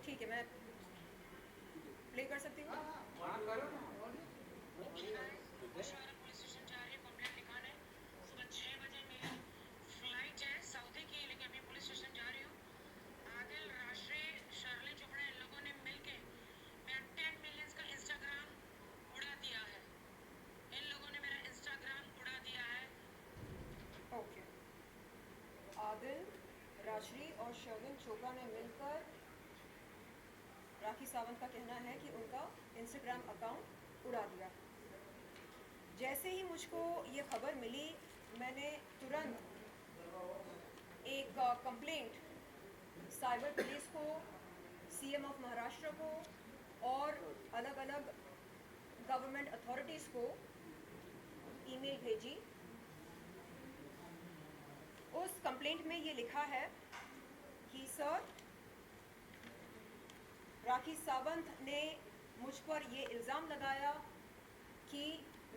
ठीक है, मैं प्ले कर सकती हूँ। ओके, आदिल, राजश्री और शर्लिन चोपड़ा ने मिलकर, राखी सावंत का कहना है कि उनका इंस्टाग्राम अकाउंट उड़ा दिया। जैसे ही मुझको ये खबर मिली, मैंने तुरंत एक कंप्लेंट साइबर पुलिस को, सीएम ऑफ महाराष्ट्र को और अलग अलग गवर्नमेंट अथॉरिटीज़ को ईमेल भेजी। उस कंप्लेंट में ये लिखा है कि सर, राखी सावंत ने मुझ पर ये इल्ज़ाम लगाया कि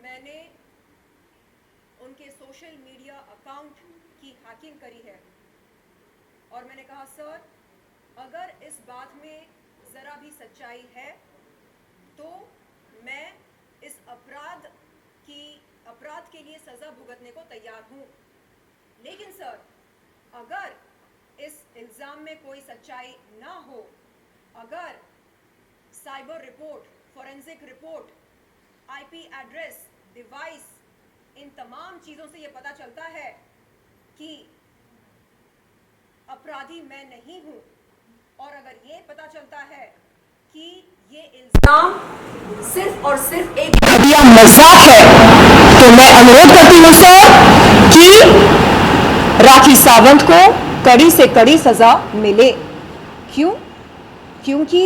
मैंने उनके सोशल मीडिया अकाउंट की हैकिंग करी है। और मैंने कहा सर, अगर इस बात में ज़रा भी सच्चाई है तो मैं इस अपराध के लिए सज़ा भुगतने को तैयार हूँ। लेकिन सर, अगर इस इल्ज़ाम में कोई सच्चाई ना हो, अगर cyber report, forensic report, IP address, device, इन तमाम चीज़ों से ये पता चलता है कि अपराधी मैं नहीं हूँ, और अगर ये पता चलता है कि ये इल्ज़ाम सिर्फ और सिर्फ एक घटिया मजाक है, तो मैं अनुरोध करती हूँ सर कि राखी सावंत को कड़ी से कड़ी सजा मिले। क्यों? क्योंकि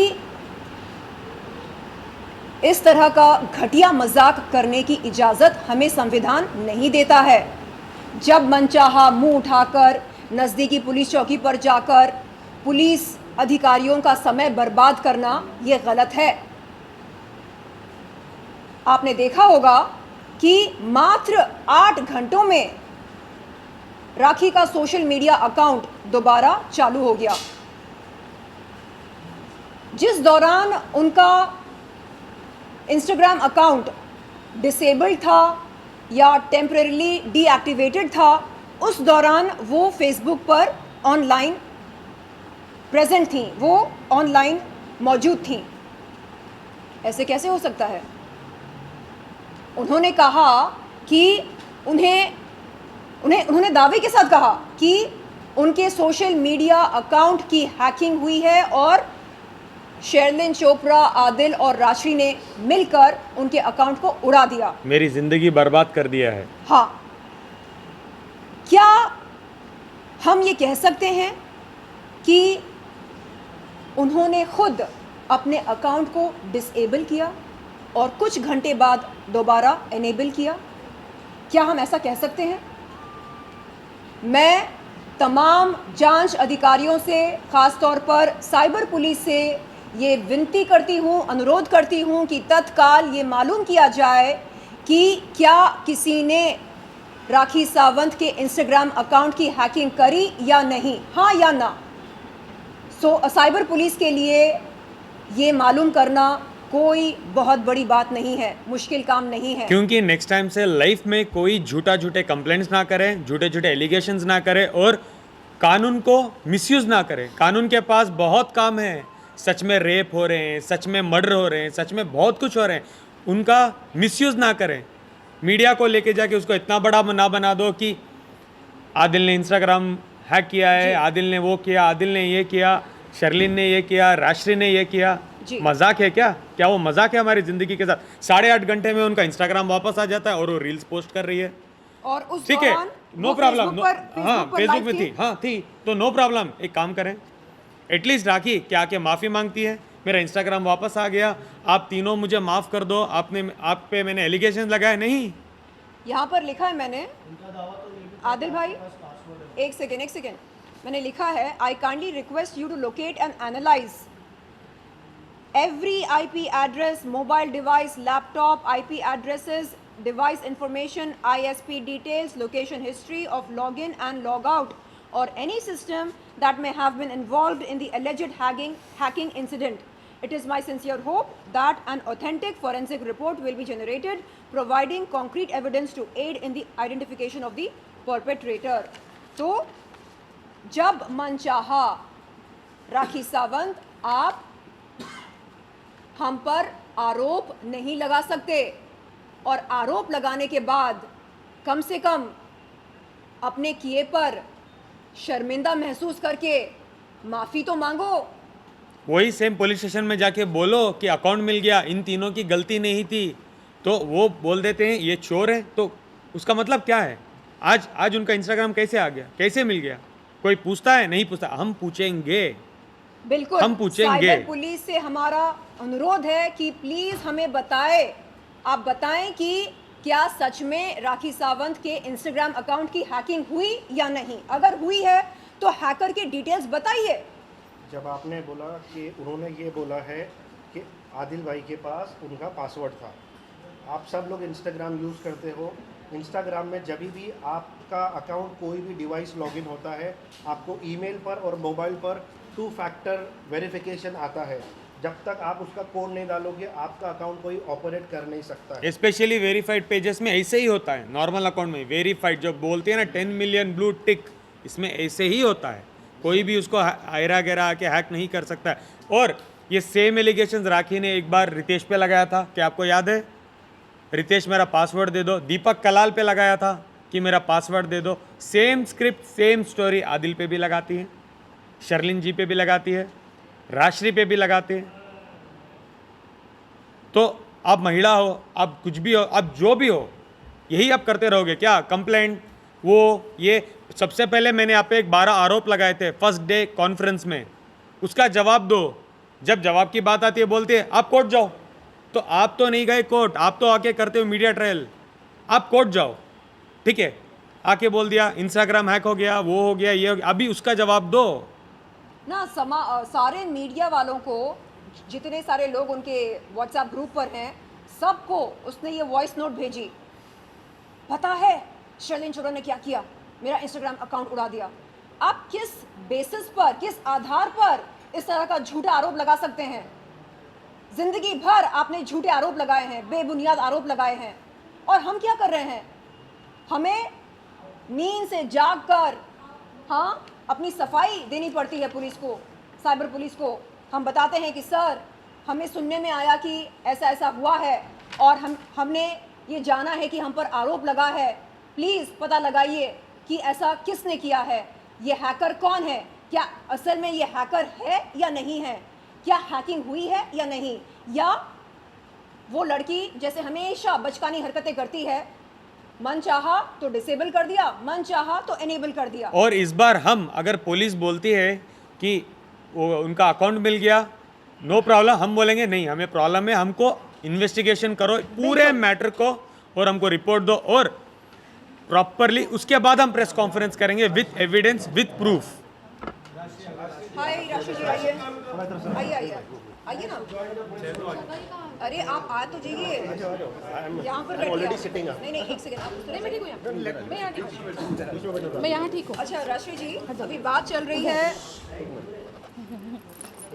इस तरह का घटिया मजाक करने की इजाज़त हमें संविधान नहीं देता है। जब मनचाहा मुंह उठाकर नज़दीकी पुलिस चौकी पर जाकर पुलिस अधिकारियों का समय बर्बाद करना ये गलत है। आपने देखा होगा कि मात्र 8 घंटों में राखी का सोशल मीडिया अकाउंट दोबारा चालू हो गया। जिस दौरान उनका इंस्टाग्राम अकाउंट डिसेबल्ड था या टेम्परेरीली डीएक्टिवेटेड था, उस दौरान वो फेसबुक पर ऑनलाइन प्रेजेंट थी, वो ऑनलाइन मौजूद थी। ऐसे कैसे हो सकता है? उन्होंने कहा कि उन्होंने दावे के साथ कहा कि उनके सोशल मीडिया अकाउंट की हैकिंग हुई है और शर्लिन चोपड़ा, आदिल और राजश्री ने मिलकर उनके अकाउंट को उड़ा दिया, मेरी जिंदगी बर्बाद कर दिया है। हाँ, क्या हम ये कह सकते हैं कि उन्होंने खुद अपने अकाउंट को डिसेबल किया और कुछ घंटे बाद दोबारा एनेबल किया? क्या हम ऐसा कह सकते हैं? मैं तमाम जांच अधिकारियों से, ख़ास तौर पर साइबर पुलिस से ये विनती करती हूँ, अनुरोध करती हूँ कि तत्काल ये मालूम किया जाए कि क्या किसी ने राखी सावंत के इंस्टाग्राम अकाउंट की हैकिंग करी या नहीं, हाँ या ना। साइबर पुलिस के लिए ये मालूम करना कोई बहुत बड़ी बात नहीं है, मुश्किल काम नहीं है। क्योंकि नेक्स्ट टाइम से लाइफ में कोई झूठे कंप्लेंट्स ना करे, झूठे एलिगेशंस ना करे और कानून को मिसयूज ना करे। कानून के पास बहुत काम है। सच में रेप हो रहे हैं, सच में मर्डर हो रहे हैं, सच में बहुत कुछ हो रहे हैं, उनका मिसयूज ना करें। मीडिया को लेके जाके उसको इतना बड़ा ना बना दो कि आदिल ने इंस्टाग्राम हैक किया है, आदिल ने वो किया, आदिल ने ये किया, शर्लिन ने ये किया, राजश्री ने ये किया। मजाक है क्या? क्या वो मजाक है हमारी जिंदगी के साथ? 8.5 घंटे में उनका इंस्टाग्राम वापस आ जाता है और वो रील्स पोस्ट कर रही है। और उस ठीक है, नो प्रॉब्लम। हाँ, फेसबुक में थी, हाँ थी, तो नो प्रॉब्लम। एक काम करें, एटलीस्ट राखी क्या के माफ़ी मांगती है, मेरा इंस्टाग्राम वापस आ गया, आप तीनों मुझे माफ़ कर दो, आप पे मैंने एलिगेशन लगाए नहीं। यहाँ पर लिखा है मैंने, आदिल भाई एक सेकेंड, मैंने लिखा है, I kindly request you to locate and analyse every IP address, mobile device, laptop, IP addresses, device information, ISP details, location history of login and logout or any system that may have been involved in the alleged hacking incident. It is my sincere hope that an authentic forensic report will be generated, providing concrete evidence to aid in the identification of the perpetrator. तो जब मन चाहा राखी सावंत, आप हम पर आरोप नहीं लगा सकते, और आरोप लगाने के बाद कम से कम अपने किए पर शर्मिंदा महसूस करके माफ़ी तो मांगो। वही सेम पुलिस स्टेशन में जाके बोलो कि अकाउंट मिल गया, इन तीनों की गलती नहीं थी, तो वो बोल देते हैं ये चोर है। तो उसका मतलब क्या है? आज उनका इंस्टाग्राम कैसे आ गया, कैसे मिल गया? कोई पूछता है? नहीं पूछता। हम पूछेंगे, बिल्कुल हम पूछेंगे। साइबर पुलिस से हमारा अनुरोध है कि प्लीज हमें बताएं, आप बताएं कि क्या सच में राखी सावंत के इंस्टाग्राम अकाउंट की हैकिंग हुई या नहीं। अगर हुई है तो हैकर के डिटेल्स बताइए। जब आपने बोला कि उन्होंने ये बोला है कि आदिल भाई के पास उनका पासवर्ड था, आप सब लोग इंस्टाग्राम यूज़ करते हो, इंस्टाग्राम में जब भी आपका अकाउंट कोई भी डिवाइस लॉगिन होता है, आपको ईमेल पर और मोबाइल पर 2 फैक्टर वेरिफिकेशन आता है। जब तक आप उसका कोड नहीं डालोगे, आपका अकाउंट कोई ऑपरेट कर नहीं सकता है। स्पेशली वेरीफाइड पेजेस में ऐसे ही होता है। नॉर्मल अकाउंट में वेरीफाइड जो बोलते हैं ना 10 मिलियन ब्लू टिक, इसमें ऐसे ही होता है। कोई भी उसको आयरा गहरा आके हैक नहीं कर सकता है। और ये सेम एलिगेशंस राखी ने एक बार रितेश पे लगाया था, क्या आपको याद है? रितेश मेरा पासवर्ड दे दो। दीपक कलाल पे लगाया था कि मेरा पासवर्ड दे दो। Same script, same story Adil पे भी लगाती है, शर्लिन जी पे भी लगाती है, राश्री पे भी लगाते हैं। तो आप महिला हो, आप कुछ भी हो, आप जो भी हो, यही आप करते रहोगे क्या? कंप्लेंट वो ये सबसे पहले मैंने आप पे 12 आरोप लगाए थे फर्स्ट डे कॉन्फ्रेंस में, उसका जवाब दो। जब जवाब की बात आती है बोलते हैं आप कोर्ट जाओ। तो आप तो नहीं गए कोर्ट, आप तो आके करते हो मीडिया ट्रायल। आप कोर्ट जाओ, ठीक है? आके बोल दिया इंस्टाग्राम हैक हो गया, वो हो गया, ये हो गया, अभी उसका जवाब दो ना। सारे मीडिया वालों को, जितने सारे लोग उनके व्हाट्सएप ग्रुप पर हैं, सबको उसने ये वॉइस नोट भेजी। पता है शर्लिन चोरा ने क्या किया? मेरा इंस्टाग्राम अकाउंट उड़ा दिया। आप किस बेसिस पर, किस आधार पर इस तरह का झूठा आरोप लगा सकते हैं? जिंदगी भर आपने झूठे आरोप लगाए हैं, बेबुनियाद आरोप लगाए हैं, और हम क्या कर रहे हैं? हमें नींद से जागकर हाँ अपनी सफाई देनी पड़ती है पुलिस को, साइबर पुलिस को। हम बताते हैं कि सर, हमें सुनने में आया कि ऐसा ऐसा हुआ है, और हमने ये जाना है कि हम पर आरोप लगा है, प्लीज़ पता लगाइए कि ऐसा किसने किया है, ये हैकर कौन है, क्या असल में ये हैकर है या नहीं है, क्या हैकिंग हुई है या नहीं, या वो लड़की जैसे हमेशा बचकानी हरकतें करती है, मन चाहा तो डिसेबल कर दिया, मन चाहा तो एनेबल कर दिया। और इस बार हम अगर पुलिस बोलती है कि वो उनका अकाउंट मिल गया, नो प्रॉब्लम, हम बोलेंगे नहीं हमें प्रॉब्लम है, हमको इन्वेस्टिगेशन करो पूरे मैटर को और हमको रिपोर्ट दो, और प्रॉपरली उसके बाद हम प्रेस कॉन्फ्रेंस करेंगे विथ एविडेंस, विथ प्रूफ। हाय राशि जी, आइए आइए आइए आइए ना। अरे आप आ तो जाइए, यहाँ पर बैठिए। नहीं नहीं, एक सेकंड, आप नहीं, मैं ठीक हूँ यहाँ। मैं यहाँ ठीक हूँ। मैं यहाँ ठीक हूँ। अच्छा राशि जी, अभी बात चल रही है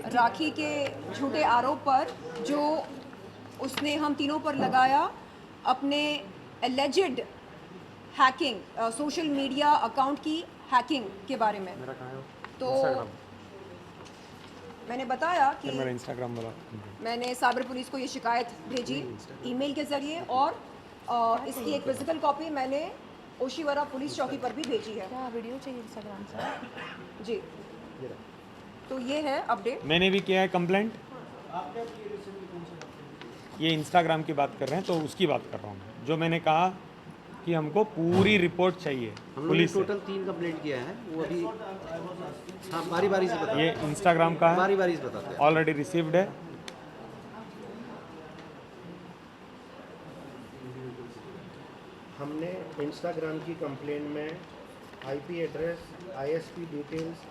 राखी के झूठे आरोप पर, जो उसने हम तीनों पर लगाया अपने alleged hacking, social media account की हैकिंग के बारे में। तो मैंने बताया कि मेरा इंस्टाग्राम वाला मैंने साइबर पुलिस को ये शिकायत भेजी ईमेल के ज़रिए, और इसकी एक फिजिकल कॉपी मैंने ओशीवरा पुलिस चौकी पर भी भेजी है। क्या वीडियो चाहिए इंस्टाग्राम से? जी, तो ये है अपडेट। मैंने भी किया है कंप्लेंट। ये इंस्टाग्राम की बात कर रहे हैं तो उसकी बात कर रहा हूँ मैं, जो मैंने कहा कि हमको पूरी रिपोर्ट चाहिए हम लोग पुलिस से। टोटल 3 कंप्लेंट किया है, वो अभी हाँ बारी बारी से बताते ये इंस्टाग्राम का हैं, है, बारी बारी से बताते हैं। ऑलरेडी रिसीव्ड है। हमने इंस्टाग्राम की कंप्लेंट में IP address, ISP details,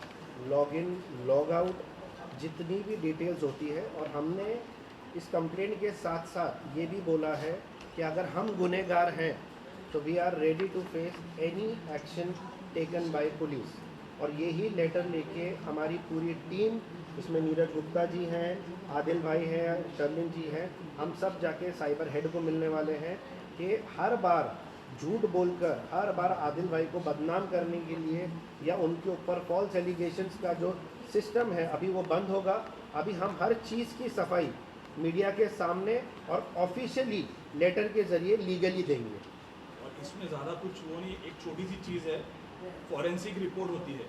login, log out, जितनी भी डिटेल्स होती है, और हमने इस कंप्लेंट के साथ साथ ये भी बोला है कि अगर हम गुनहगार हैं तो we are ready to face any action taken by police. और यही लेटर लेके हमारी पूरी टीम, इसमें नीरज गुप्ता जी हैं, आदिल भाई हैं, शर्लिन जी हैं, हम सब जाके साइबर हेड को मिलने वाले हैं कि हर बार झूठ बोलकर, हर बार आदिल भाई को बदनाम करने के लिए या उनके ऊपर फॉल्स एलिगेशंस का जो सिस्टम है अभी वो बंद होगा। अभी हम हर चीज़ की सफाई मीडिया के सामने और ऑफिशियली लेटर के ज़रिए लीगली देंगे। और इसमें ज़्यादा कुछ वो नहीं, एक छोटी सी चीज़ है, फॉरेंसिक रिपोर्ट होती है।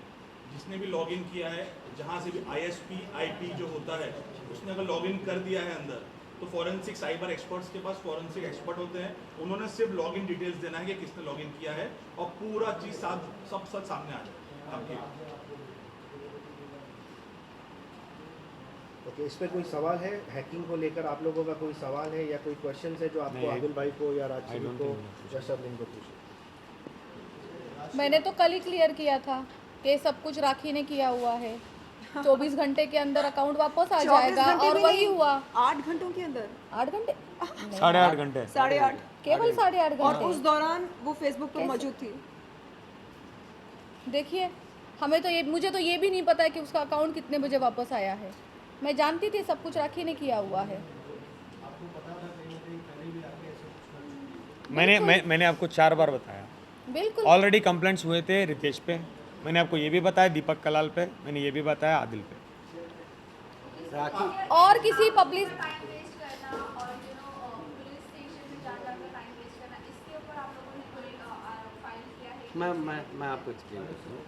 जिसने भी लॉगिन किया है, जहाँ से भी ISP IP जो होता है, उसने अगर लॉगिन कर दिया है अंदर, तो फॉरेंसिक साइबर एक्सपर्ट्स के पास फॉरेंसिक एक्सपर्ट होते हैं, उन्होंने सिर्फ लॉगिन डिटेल्स देना है कि किसने लॉगिन किया है और पूरा चीज़ सब सामने आ जाए आपके। ओके, इस पर कोई सवाल है? हैकिंग को लेकर आप लोगों का कोई सवाल है या कोई क्वेश्चन है जो आपको नहीं, आदिल भाई को या I राजश्री don't को think या शर्लिन को पूछे? मैंने तो कल ही क्लियर किया था कि सब कुछ राखी ने किया हुआ है। 24 घंटे के अंदर अकाउंट वापस आ 24 जाएगा घंटे और भी वही नहीं, हुआ। 8 घंटों के अंदर 8 घंटे 8.5 घंटे 8:30 केवल 8.5 और घंटे। उस दौरान वो फेसबुक पर कैसे? मौजूद थी। देखिए, मुझे तो ये भी नहीं पता है कि उसका अकाउंट कितने बजे वापस आया है। मैं जानती थी सब कुछ राखी ने किया हुआ है। मैंने आपको 4 बार बताया। बिल्कुल। ऑलरेडी कंप्लेंट्स हुए थे रितेश पे, मैंने आपको ये भी बताया, दीपक कलाल पे, मैंने ये भी बताया आदिल पे। राखी और किसी पब्लिक टाइम वेस्ट करना और पुलिस स्टेशन में जा जाकर टाइम वेस्ट करना, इसके ऊपर आप लोगों ने कोई फाइल किया है? मैं आपको एक्सप्लेन करता हूँ।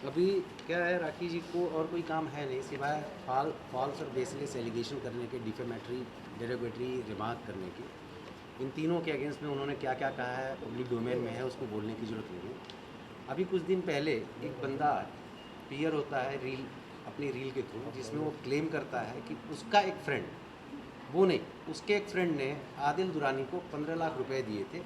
अभी क्या है, राखी जी को और कोई काम है नहीं सिवाय फॉल्स और बेसलेस एलिगेशन करने के, डिफेमेटरी डेरोगेटरी रिमार्क करने की। इन तीनों के अगेंस्ट में उन्होंने क्या क्या कहा है पब्लिक डोमेन में है, उसको बोलने की ज़रूरत नहीं है। अभी कुछ दिन पहले एक बंदा पीयर होता है रील, अपनी रील के थ्रू, जिसमें वो क्लेम करता है कि उसका एक फ्रेंड, वो नहीं, उसके एक फ्रेंड ने आदिल दुरानी को 15 लाख रुपए दिए थे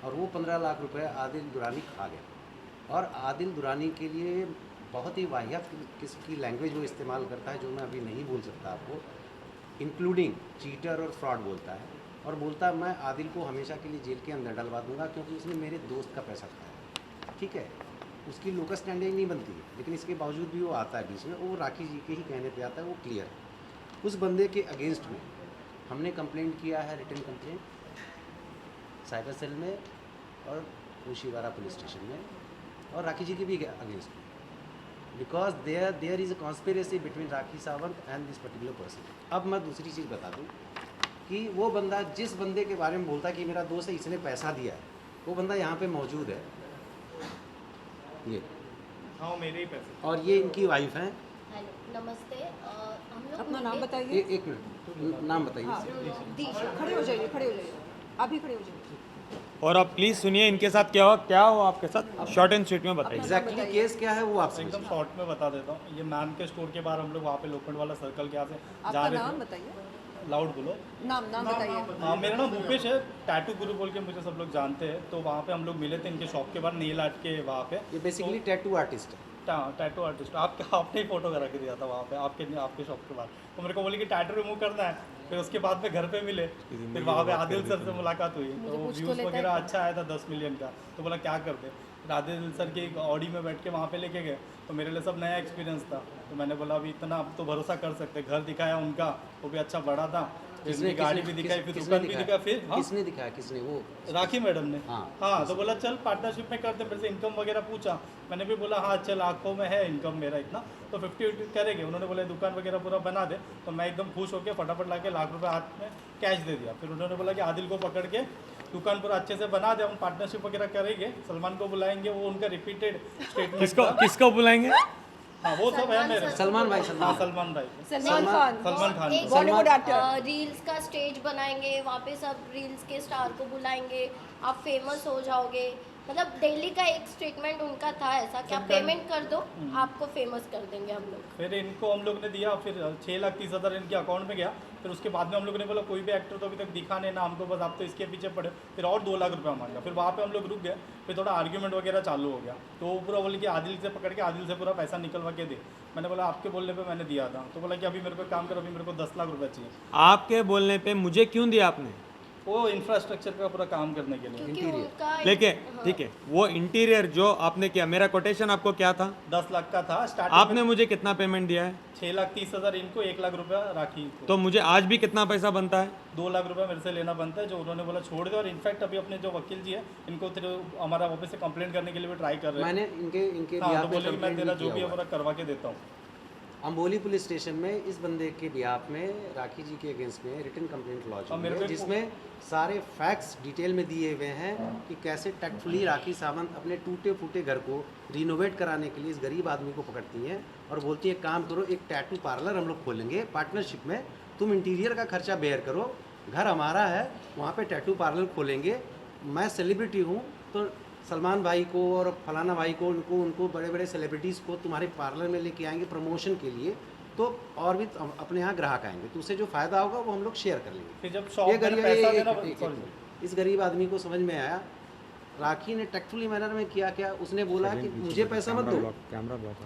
और वो 15 लाख रुपए आदिल दुरानी खा गया। और आदिल दुरानी के लिए बहुत ही वाहियात किस्म की लैंग्वेज वो इस्तेमाल करता है जो मैं अभी नहीं बोल सकता आपको, इंक्लूडिंग चीटर और फ्रॉड बोलता है। और बोलता है मैं आदिल को हमेशा के लिए जेल के अंदर डलवा दूंगा क्योंकि उसने मेरे दोस्त का पैसा खाया। ठीक है, उसकी लोकल स्टैंडिंग नहीं बनती है, लेकिन इसके बावजूद भी वो आता है बीच में, वो राखी जी के ही कहने पे आता है, वो क्लियर है। उस बंदे के अगेंस्ट में हमने कंप्लेंट किया है, रिटन कंप्लेंट साइबर सेल में और मुशीवारा पुलिस स्टेशन में, और राखी जी के भी अगेंस्ट में, because there is a conspiracy between Rakhi Sawant and this particular person. अब मैं दूसरी चीज़ बता दूँ कि वो बंदा जिस बंदे के बारे में बोलता है कि मेरा दोस्त है, इसने पैसा दिया है, वो बंदा यहाँ पे मौजूद है, ये हाँ मेरे ही पैसे। और ये इनकी वाइफ हैं। हेलो, नमस्ते। हम लोग अपना नाम बताइए। एक मिनट, नाम बताइए। हाँ, दीश, खड़े हो जाइए, खड़े हो जाइए, अभी खड़े हो जाइए। और आप प्लीज़ सुनिए इनके साथ क्या हुआ आपके साथ, शॉर्ट एंड स्वीट में बताइए। एग्जैक्टली केस क्या है वो आप एकदम समझिए। शॉर्ट में बता देता हूँ। ये मैम के स्टोर के बाहर हम लोग वहाँ पे लोखंड वाला सर्कल के यहाँ से जा आपका रहे नाम थे। बताइए। लाउड बोलो। नाम बताइए। हाँ, मेरा नाम भूपेश है, टैटू गुरु बोल के मुझे सब लोग जानते हैं। तो वहाँ पे हम लोग मिले थे इनके शॉप के बाहर, नेल आर्ट के वहाँ पे। ये बेसिकली टैटू आर्टिस्ट है। टैटू आर्टिस्ट आपने ही फोटो करा के दिया था वहाँ पे आपके शॉप के बाहर। तो मेरे को बोले कि टैटू रिमूव करना है, फिर उसके बाद में घर पे मिले, फिर वहाँ पे आदिल सर से मुलाकात हुई। तो व्यूज़ वगैरह अच्छा आया था 10 मिलियन का। तो बोला क्या कर दे, आदिल सर के एक ऑडी में बैठ के वहाँ पे लेके गए। तो मेरे लिए सब नया एक्सपीरियंस था। तो मैंने बोला अभी इतना अब तो भरोसा कर सकते। घर दिखाया उनका, वो भी अच्छा बड़ा था, किसने गाड़ी भी दिखाई, फिर दुकान भी दिखाया। फिर किसने दिखाया, किसने? वो राखी मैडम ने। हाँ। हाँ, तो बोला चल पार्टनरशिप में करते। फिर से इनकम वगैरह पूछा, मैंने भी बोला हाँ चल, आँखों में है इनकम मेरा इतना, तो 50 करेंगे। उन्होंने बोला दुकान वगैरह पूरा बना दे। तो मैं एकदम खुश होकर फटाफट ला के ₹1 लाख हाथ में कैश दे दिया। फिर उन्होंने बोला कि आदिल को पकड़ के दुकान पूरा अच्छे से बना दे, हम पार्टनरशिप वगैरह करेंगे, सलमान को बुलाएंगे, वो उनका रिपीटेड स्टेटमेंट। किसको बुलाएंगे? हाँ वो सब है मेरे। सलमान भाई, हाँ सलमान भाई, सलमान खान, सलमान खान। एक बॉलीवुड एक्टर। रील्स का स्टेज बनाएंगे, वहाँ पे सब रील्स के स्टार को बुलाएंगे, आप फेमस हो जाओगे। मतलब डेली का एक स्टेटमेंट उनका था ऐसा कि आप पेमेंट कर दो, आपको फेमस कर देंगे हम लोग। फिर इनको हम लोग ने दिया, फिर 6,30,000 इनके अकाउंट में गया। फिर उसके बाद में हम लोग ने बोला कोई भी एक्टर तो अभी तक दिखा नहीं ना हमको, बस आप तो इसके पीछे पड़े। फिर और 2 लाख रुपया मांगा। फिर वहाँ पे हम लोग रुक गए। फिर थोड़ा आर्ग्यूमेंट वगैरह चालू हो गया। तो वो पूरा बोले कि आदिल से पकड़ के आदिल से पूरा पैसा निकलवा के दे। मैंने बोला आपके बोलने पे मैंने दिया था। तो बोला कि अभी मेरे को काम करो, अभी मेरे को 10 लाख रुपया चाहिए। आपके बोलने पे मुझे क्यों दिया आपने? वो इंफ्रास्ट्रक्चर का पूरा काम करने के लिए। क्योंकि उनका लेकिन ठीक है, वो इंटीरियर जो आपने किया, मेरा कोटेशन आपको क्या था? 10 लाख का था स्टार्टिंग। आपने मुझे कितना पेमेंट दिया है? 6,30,000 इनको, 1 लाख रुपया राखी को। तो मुझे आज भी कितना पैसा बनता है? 2 लाख रुपया मेरे से लेना बनता है, जो उन्होंने बोला छोड़ दे। और इनफैक्ट अभी अपने जो वकील जी है इनको हमारा ऑफिस से कंप्लेंट करने के लिए भी ट्राई कर रहे हैं। मैंने इनके हाँ, बिहाफ तो में बोले कि मैं कंप्लेंट तेरा भी जो भी किया है हुआ पूरा करवा के देता हूँ। अम्बोली पुलिस स्टेशन में इस बंदे के बिहाफ में राखी जी के अगेंस्ट में रिटन कंप्लेंट लॉन्च और हुई मेरे है, को जिसमें सारे फैक्ट्स डिटेल में दिए हुए हैं कि कैसे टैक्टफुली राखी सावंत अपने टूटे फूटे घर को रिनोवेट कराने के लिए इस गरीब आदमी को पकड़ती हैं और बोलती है काम करो, एक टैटू पार्लर हम लोग खोलेंगे पार्टनरशिप में, तुम इंटीरियर का खर्चा बेयर करो, घर हमारा है, वहाँ पे टैटू पार्लर खोलेंगे, मैं सेलिब्रिटी हूँ तो सलमान भाई को और फलाना भाई को उनको बड़े बड़े सेलिब्रिटीज़ को तुम्हारे पार्लर में लेके आएंगे प्रमोशन के लिए, तो और भी अपने यहाँ ग्राहक आएंगे, तो उससे जो फ़ायदा होगा वो हम लोग शेयर कर लेंगे। फिर जब ये शॉप में गरीब पैसा देना इस गरीब आदमी को समझ में आया, राखी ने टैक्टफुली मैनर में किया क्या, उसने बोला कि मुझे पैसा मत दो,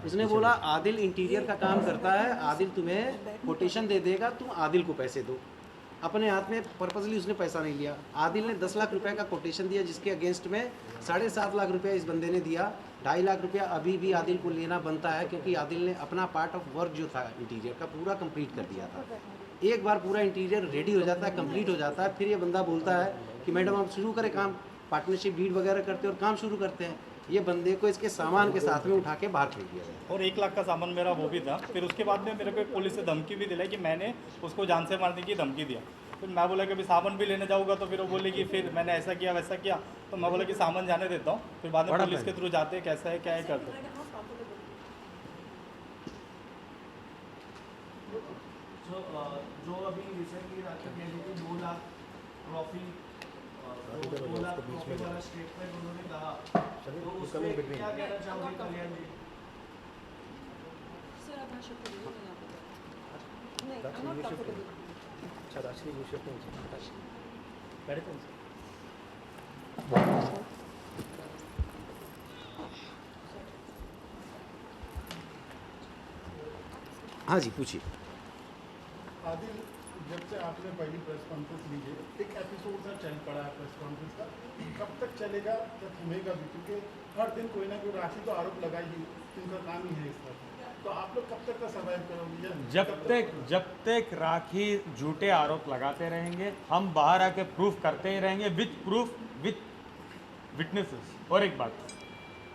उसने बोला आदिल इंटीरियर का काम करता है, आदिल तुम्हें कोटेशन दे देगा, तुम आदिल को पैसे दो। अपने हाथ में पर्पजली उसने पैसा नहीं लिया। आदिल ने 10 लाख रुपए का कोटेशन दिया, जिसके अगेंस्ट में 7.5 लाख रुपया इस बंदे ने दिया। 2.5 लाख रुपया अभी भी आदिल को लेना बनता है, क्योंकि आदिल ने अपना पार्ट ऑफ वर्क जो था इंटीरियर का पूरा कंप्लीट कर दिया था। एक बार पूरा इंटीरियर रेडी हो जाता है, कंप्लीट हो जाता है, फिर ये बंदा बोलता है कि मैडम आप शुरू करें काम, पार्टनरशिप डीड वगैरह करते हैं और काम शुरू करते हैं। ये बंदे को इसके सामान के साथ में उठा के बाहर फेंक दिया गया। और 1 लाख का सामान मेरा वो भी था। फिर उसके बाद में मेरे को एक पुलिस से धमकी भी दिलाई कि मैंने उसको जान से मारने की धमकी दिया। फिर मैं बोला कि अभी सामान भी लेने जाऊँगा, तो फिर वो बोले कि फिर मैंने ऐसा किया वैसा किया, तो मैं बोला कि सामान जाने देता हूँ, फिर बाद में पुलिस के थ्रू जाते हैं कैसा है क्या है करते हैं। जो अभी रिसेंटली राखी कहने की 2 लाख ट्रॉफी 2 लाख ट्रॉफी वाला स्टेटमेंट उन्होंने कहा, तो उसमें क्या कहना चाहोगे कल्याण जी? हाँ जी पूछिए। आदिल, जब से आपने पहली प्रेस कॉन्फ्रेंस ली है, एक एपिसोड सा चल पड़ा है प्रेस कॉन्फ्रेंस का, कब तक चलेगा या थमेगा भी? क्योंकि हर दिन कोई ना कोई राशि तो आरोप लगाएगी, उनका काम ही है इस तरह। तो आप लोग कब तक का सर्वाइव करोगे? जब तक राखी झूठे आरोप लगाते रहेंगे, हम बाहर आके प्रूफ करते ही रहेंगे विथ प्रूफ विथ विटनेसेस। और एक बात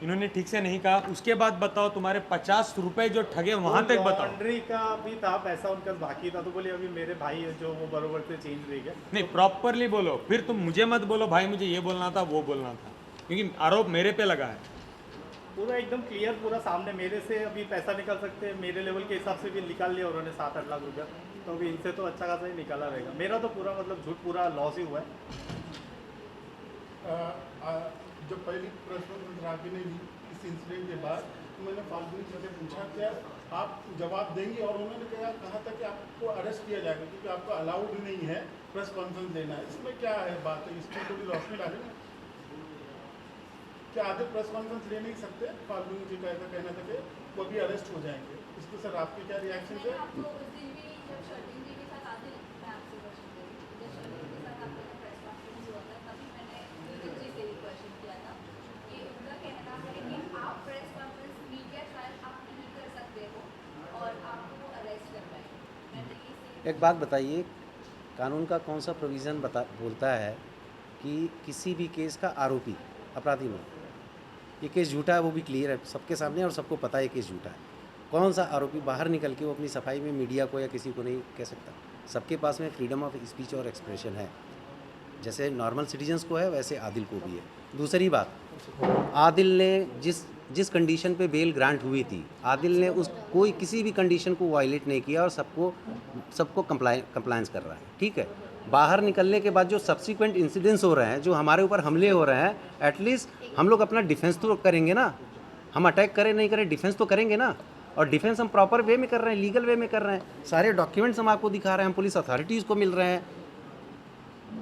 इन्होंने ठीक से नहीं कहा, उसके बाद बताओ तुम्हारे 50 रुपए जो ठगे वहां तक बताओ। लॉन्ड्री का भी था पैसा उनका बाकी था, तो बोले अभी मेरे भाई है जो वो बरोबर से चेंज रह गया। नहीं, प्रॉपरली बोलो, फिर तुम मुझे मत बोलो भाई मुझे ये बोलना था वो बोलना था, क्योंकि आरोप मेरे पे लगा है। पूरा एकदम क्लियर, पूरा सामने मेरे से अभी पैसा निकाल सकते हैं, मेरे लेवल के हिसाब से भी निकाल लिया उन्होंने 7-8 लाख रुपया, तो अभी इनसे तो अच्छा खासा ही निकाला रहेगा। मेरा तो पूरा मतलब झूठ पूरा लॉस ही हुआ है। जब पहली प्रेस कॉन्फ्रेंस राखी ने ली इस इंसिडेंट के बाद, तो मैंने फाल्गुनी से पूछा क्या आप जवाब देंगे, और उन्होंने कहा था कि आपको अरेस्ट किया जाएगा क्योंकि आपको अलाउड नहीं है प्रेस कॉन्फ्रेंस देना है। इसमें क्या है बात है, इसमें थोड़ी लॉस में डालेंगे क्या? आधे प्रेस कॉन्फ्रेंस ले नहीं सकते? फाल्गुनी जी का ऐसा कहना था कि वो भी अरेस्ट हो जाएंगे। इस पर सर आपके क्या रिएक्शन थे? एक बात बताइए, कानून का कौन सा प्रोविज़न बोलता है कि किसी भी केस का आरोपी अपराधी नहीं, ये केस झूठा है वो भी क्लियर है सबके सामने और सबको पता है केस झूठा है। कौन सा आरोपी बाहर निकल के वो अपनी सफाई में मीडिया को या किसी को नहीं कह सकता? सबके पास में फ्रीडम ऑफ स्पीच और एक्सप्रेशन है, जैसे नॉर्मल सिटीजन्स को है वैसे आदिल को भी है। दूसरी बात, आदिल ने जिस कंडीशन पे बेल ग्रांट हुई थी, आदिल ने कोई किसी भी कंडीशन को वायलेट नहीं किया और सबको कंप्लायंस कर रहा है, ठीक है। बाहर निकलने के बाद जो सब्सिक्वेंट इंसिडेंट्स हो रहे हैं, जो हमारे ऊपर हमले हो रहे हैं, एटलीस्ट हम लोग अपना डिफेंस तो करेंगे ना। हम अटैक करें नहीं करें, डिफेंस तो करेंगे ना। और डिफेंस हम प्रॉपर वे में कर रहे हैं, लीगल वे में कर रहे हैं, सारे डॉक्यूमेंट्स हम आपको दिखा रहे हैं, हम पुलिस अथॉरिटीज़ को मिल रहे हैं,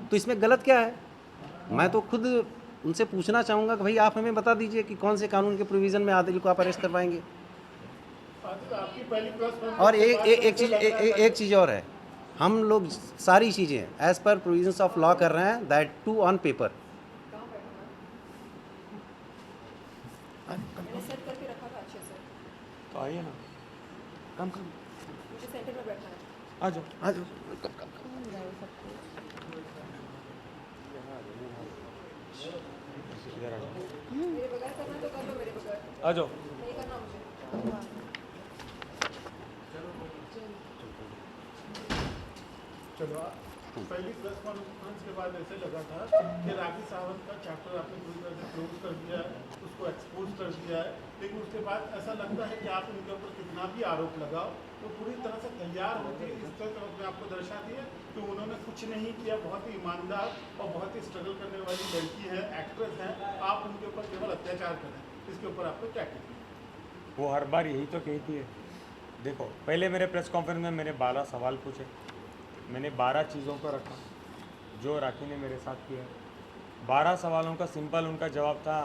तो इसमें गलत क्या है? मैं तो खुद उनसे पूछना चाहूँगा कि भाई आप हमें बता दीजिए कि कौन से कानून के प्रोविज़न में आदिल को आप अरेस्ट करवाएंगे। और एक चीज़ और है, हम लोग सारी चीज़ें as per provisions of law कर रहे हैं, दैट टू ऑन पेपर। मैंने सेट करके रखा था अच्छे से, तो आइए ना, कम मुझे सेंटर में बैठना है। आ जाओ आ जाओ। इधर आ जाओ, मेरे बगैर करना है तो कर लो, मेरे बगैर आ जाओ। नहीं करना मुझे। चलो पहली प्रेस कॉन्फ्रेंस के बाद ऐसे लगा था कि राखी सावंत का चैप्टर आपने पूरी तरह से क्लोज कर दिया है, उसको एक्सपोज कर दिया है, लेकिन उसके बाद ऐसा लगता है कि आप उनके ऊपर कितना भी आरोप लगाओ तो पूरी तरह से तैयार होकर इस तरह में आपको दर्शाती है कि उन्होंने कुछ नहीं किया, बहुत ही ईमानदार और बहुत ही स्ट्रगल करने वाली लड़की है, एक्ट्रेस है, आप उनके ऊपर केवल अत्याचार करें। इसके ऊपर आपको क्या कहना? वो हर बार यही तो कहती है। देखो, पहले मेरे प्रेस कॉन्फ्रेंस में मैंने 12 सवाल पूछे, मैंने 12 चीज़ों को रखा जो राखी ने मेरे साथ किया। 12 सवालों का सिंपल उनका जवाब था,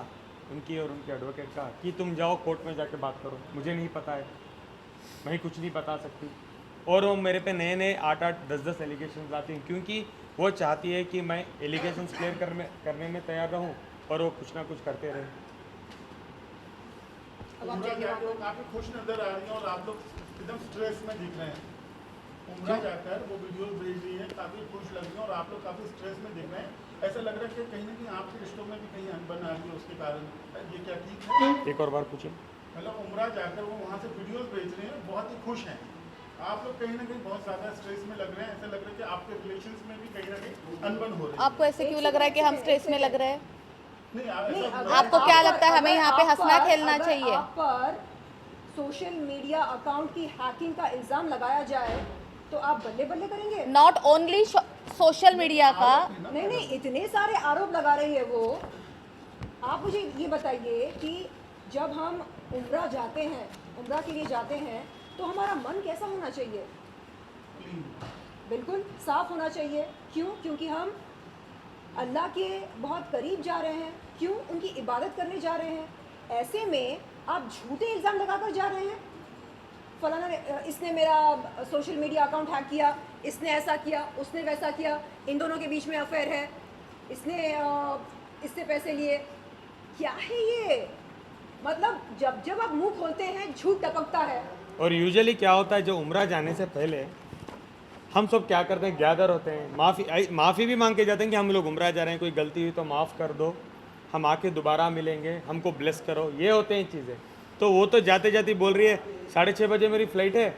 उनकी और उनके एडवोकेट का, कि तुम जाओ कोर्ट में जाके बात करो, मुझे नहीं पता है, मैं कुछ नहीं बता सकती। और वो मेरे पे नए नए 8-8, 10-10 एलिगेशन लाती हैं, क्योंकि वो चाहती है कि मैं एलिगेशन क्लियर करने में तैयार रहूँ और वो कुछ ना कुछ करते रहे। अब आप उमरा जाइए जाकर वो वहाँ काफ़ी खुश नजर आ रही हैं और आप लोग एकदम स्ट्रेस में दिख रहे हैं। उमरा जाकर वो वीडियो भेज रही है, काफ़ी खुश लग रही है और आप लोग काफ़ी स्ट्रेस में दिख रहे हैं। ऐसा लग रहा है कि कहीं ना कहीं आपके रिश्तों में भी कहीं अनबन आ रही है उसके कारण। ये क्या ठीक है? एक और बार पूछिए। मतलब उमरा जाकर वो वहाँ से वीडियोस भेज रहे हैं, बहुत ही खुश हैं। आप लोग कहीं ना कहीं बहुत ज़्यादा स्ट्रेस में लग रहे हैं। ऐसा लग रहा है कि आपके रिलेशंस में भी कहीं ना कहीं अनबन हो रही है। आपको ऐसे क्यों लग रहा है कि हम स्ट्रेस में लग रहे हैं? नहीं, नहीं, ऐसा अगर आपको क्या लगता है हमें अगर यहाँ पे आप हंसना पर- खेलना अगर चाहिए? आप पर सोशल मीडिया अकाउंट की हैकिंग का इल्जाम लगाया जाए तो आप बल्ले बल्ले करेंगे? नॉट ओनली सोशल मीडिया का, नहीं नहीं, इतने सारे आरोप लगा रही है वो। आप मुझे ये बताइए कि जब हम उम्रा जाते हैं, उम्रा के लिए जाते हैं, तो हमारा मन कैसा होना चाहिए? बिल्कुल साफ होना चाहिए। क्यों? क्योंकि हम अल्लाह के बहुत करीब जा रहे हैं। क्यों? उनकी इबादत करने जा रहे हैं। ऐसे में आप झूठे इल्ज़ाम लगाकर जा रहे हैं, फलाना ने इसने मेरा सोशल मीडिया अकाउंट हैक किया, इसने ऐसा किया, उसने वैसा किया, इन दोनों के बीच में अफेयर है, इसने इससे पैसे लिए। क्या है ये? मतलब जब जब आप मुंह खोलते हैं झूठ टपकता है। और यूजुअली क्या होता है, जो उम्रा जाने से पहले हम सब क्या करते हैं, गैदर होते हैं, माफ़ी भी मांग के जाते हैं कि हम लोग उम्रा जा रहे हैं, कोई गलती हुई तो माफ़ कर दो, हम आके दोबारा मिलेंगे, हमको ब्लेस करो, ये होते हैं चीज़ें। तो वो तो जाते जाते बोल रही है 6:30 बजे मेरी फ़्लाइट है,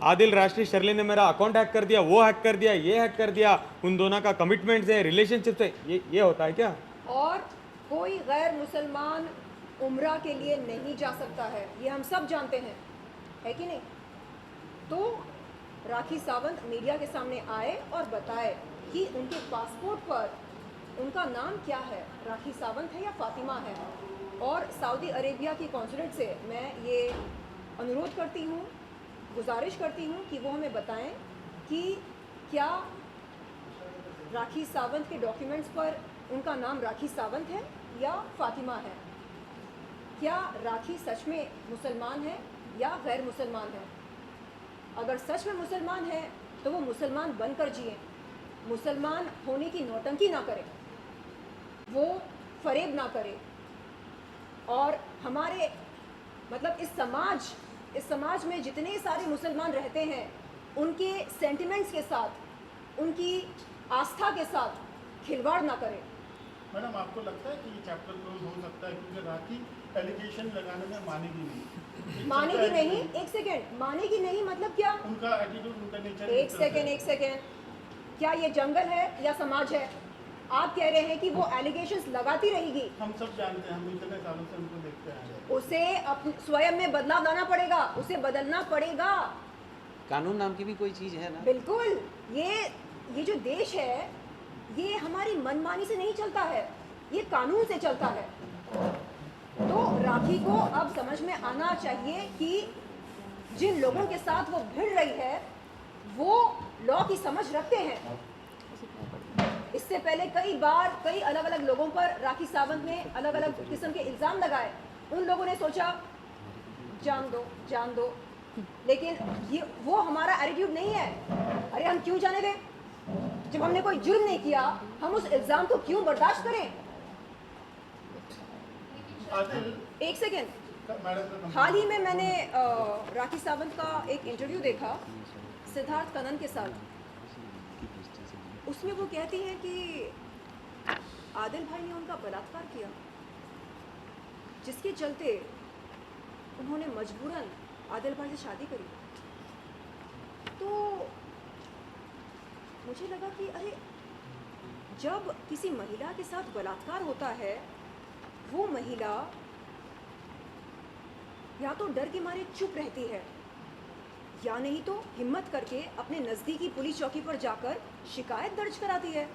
आदिल राष्ट्रीय शर्ली ने मेरा अकाउंट हैक कर दिया, वो हैक कर दिया, ये हैक कर दिया, उन दोनों का कमिटमेंट्स है, रिलेशनशिप्स है, ये होता है क्या? और कोई गैर मुसलमान उम्रा के लिए नहीं जा सकता है, ये हम सब जानते हैं, है कि नहीं? तो राखी सावंत मीडिया के सामने आए और बताए कि उनके पासपोर्ट पर उनका नाम क्या है, राखी सावंत है या फातिमा है। और सऊदी अरेबिया की कॉन्सुलेट से मैं ये अनुरोध करती हूँ, गुजारिश करती हूँ कि वो हमें बताएं कि क्या राखी सावंत के डॉक्यूमेंट्स पर उनका नाम राखी सावंत है या फातिमा है। क्या राखी सच में मुसलमान है या गैर मुसलमान है। अगर सच में मुसलमान है तो वो मुसलमान बनकर जिए, मुसलमान होने की नौटंकी ना करे, वो फरेब ना करे। और हमारे मतलब इस समाज में जितने सारे मुसलमान रहते हैं, उनके सेंटिमेंट्स के साथ, उनकी आस्था के साथ खिलवाड़ ना करें। मैडम, आपको लगता है कि ये चैप्टर क्लोज हो सकता है? क्योंकि राखी एलिगेशन लगाने में मानेगी नहीं। मानेगी नहीं? एक सेकेंड, मानेगी नहीं मतलब क्या? उनका एटीट्यूड, उनका नेचर। एक सेकेंड, क्या ये जंगल है या समाज है? आप कह रहे हैं कि वो एलिगेशंस लगाती रहेगी। हम सब जानते हैं, हम इतने सालों से उनको देखते हैं। उसे स्वयं में बदलाव लाना पड़ेगा, उसे बदलना पड़ेगा। कानून नाम की भी कोई चीज़ है ना। बिल्कुल, ये जो देश है, ये हमारी मनमानी से नहीं चलता है, ये कानून से चलता है। तो राखी को अब समझ में आना चाहिए कि जिन लोगों के साथ वो भिड़ रही है वो लॉ की समझ रखते हैं। इससे पहले कई बार कई अलग अलग लोगों पर राखी सावंत ने अलग अलग किस्म के इल्ज़ाम लगाए। उन लोगों ने सोचा जान दो, लेकिन ये वो हमारा एटीट्यूड नहीं है। अरे हम क्यों जाने दें? जब हमने कोई जुर्म नहीं किया, हम उस इल्ज़ाम को क्यों बर्दाश्त करें? आदिल एक सेकेंड, मैडम का हाल ही में मैंने राखी सावंत का एक इंटरव्यू देखा सिद्धार्थ कनन के साथ। उसमें वो कहती हैं कि आदिल भाई ने उनका बलात्कार किया, जिसके चलते उन्होंने मजबूरन आदिल भाई से शादी करी। तो मुझे लगा कि अरे जब किसी महिला के साथ बलात्कार होता है, वो महिला या तो डर के मारे चुप रहती है, या नहीं तो हिम्मत करके अपने नज़दीकी पुलिस चौकी पर जाकर शिकायत दर्ज कराती है,